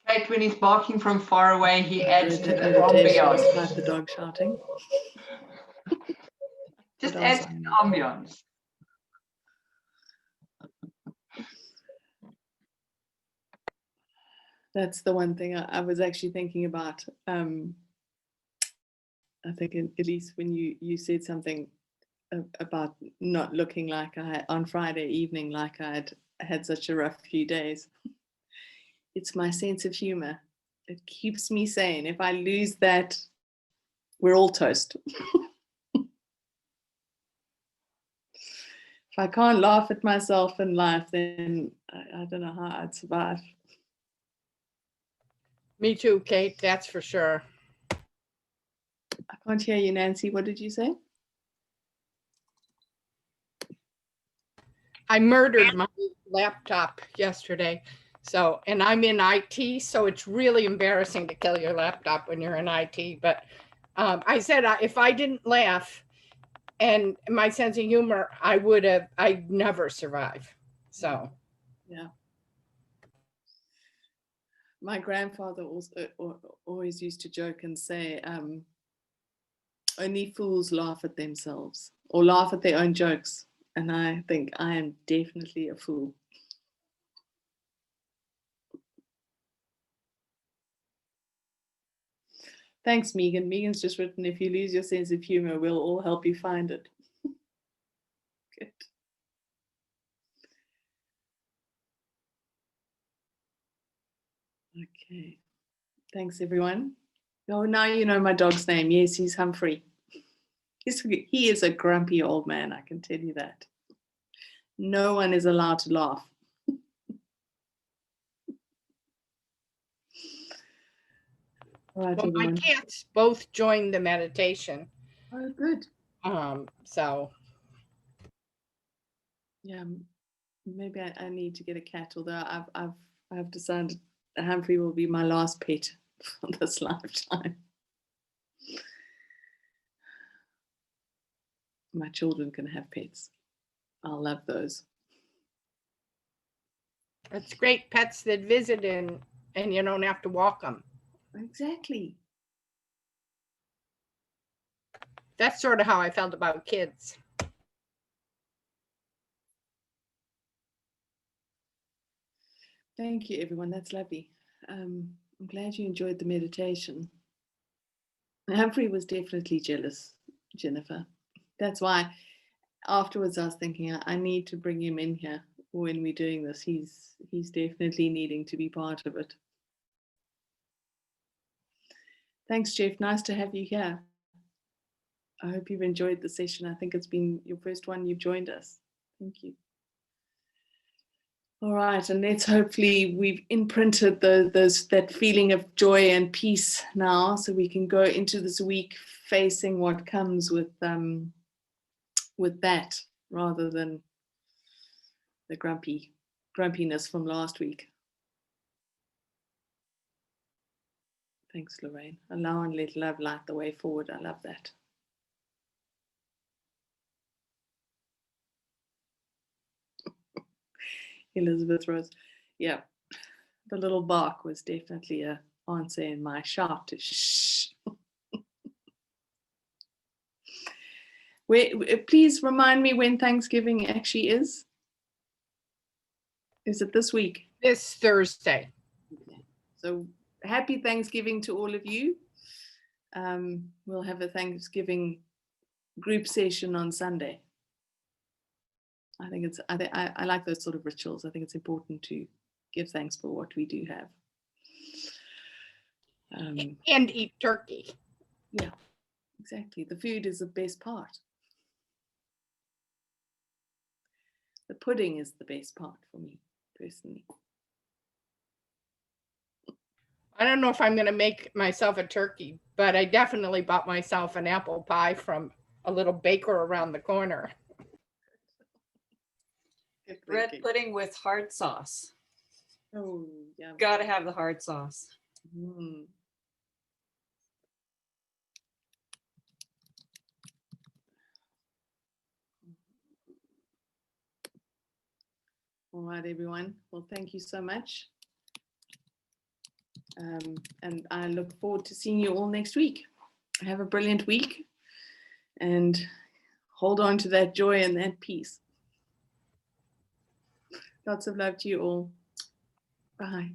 Kate, when he's barking from far away, he adds to the Meditation ambiance. despite the dog shouting. Just What adds else to I need? the ambiance. That's the one thing I was actually thinking about. I think Elise, when you said something about not looking like on Friday evening, like I'd had such a rough few days. It's my sense of humor. It keeps me sane. If I lose that, we're all toast. If I can't laugh at myself in life, then I don't know how I'd survive. Me too, Kate, that's for sure. I can't hear you, Nancy. What did you say? I murdered my laptop yesterday. So, and I'm in IT, so it's really embarrassing to kill your laptop when you're in IT. But I said if I didn't laugh and my sense of humor, I'd never survive. So, Yeah. My grandfather also always used to joke and say, only fools laugh at themselves or laugh at their own jokes. And I think I am definitely a fool. Thanks, Megan. Megan's just written, if you lose your sense of humor, we'll all help you find it. Good. Okay. Thanks, everyone. Oh, now you know my dog's name. Yes, he's Humphrey. He is a grumpy old man, I can tell you that. No one is allowed to laugh. All right, well, my everyone. cats both joined the meditation. Oh, good. So, Yeah, maybe I need to get a cat, although I've decided Humphrey will be my last pet for this lifetime. My children can have pets. I'll love those. it's great pets that visit and you don't have to walk them. Exactly. That's sort of how I felt about kids. Thank you, everyone. That's lovely. I'm glad you enjoyed the meditation. Humphrey was definitely jealous, Jennifer. That's why afterwards I was thinking I need to bring him in here when we're doing this. He's definitely needing to be part of it. Thanks, Jeff. Nice to have you here. I hope you've enjoyed the session. I think it's been your first one you've joined us. Thank you. All right, and let's hopefully we've imprinted that feeling of joy and peace now, so we can go into this week facing what comes with that, rather than the grumpiness from last week. Thanks, Lorraine. Allow and let love light the way forward. I love that. Elizabeth Rose. Yeah, the little bark was definitely a answer in my shout to shh. Please remind me when Thanksgiving actually is. Is it this week? This Thursday. Okay. So happy Thanksgiving to all of you. We'll have a Thanksgiving group session on Sunday. I like those sort of rituals. I think it's important to give thanks for what we do have. And eat turkey. Yeah, exactly. The food is the best part. The pudding is the best part for me, personally. I don't know if I'm going to make myself a turkey, but I definitely bought myself an apple pie from a little baker around the corner. Red pudding with hard sauce. Oh, yeah. Gotta have the hard sauce. Mm. All right, everyone. Well, thank you so much. And I look forward to seeing you all next week. Have a brilliant week and hold on to that joy and that peace. Lots of love to you all. Bye.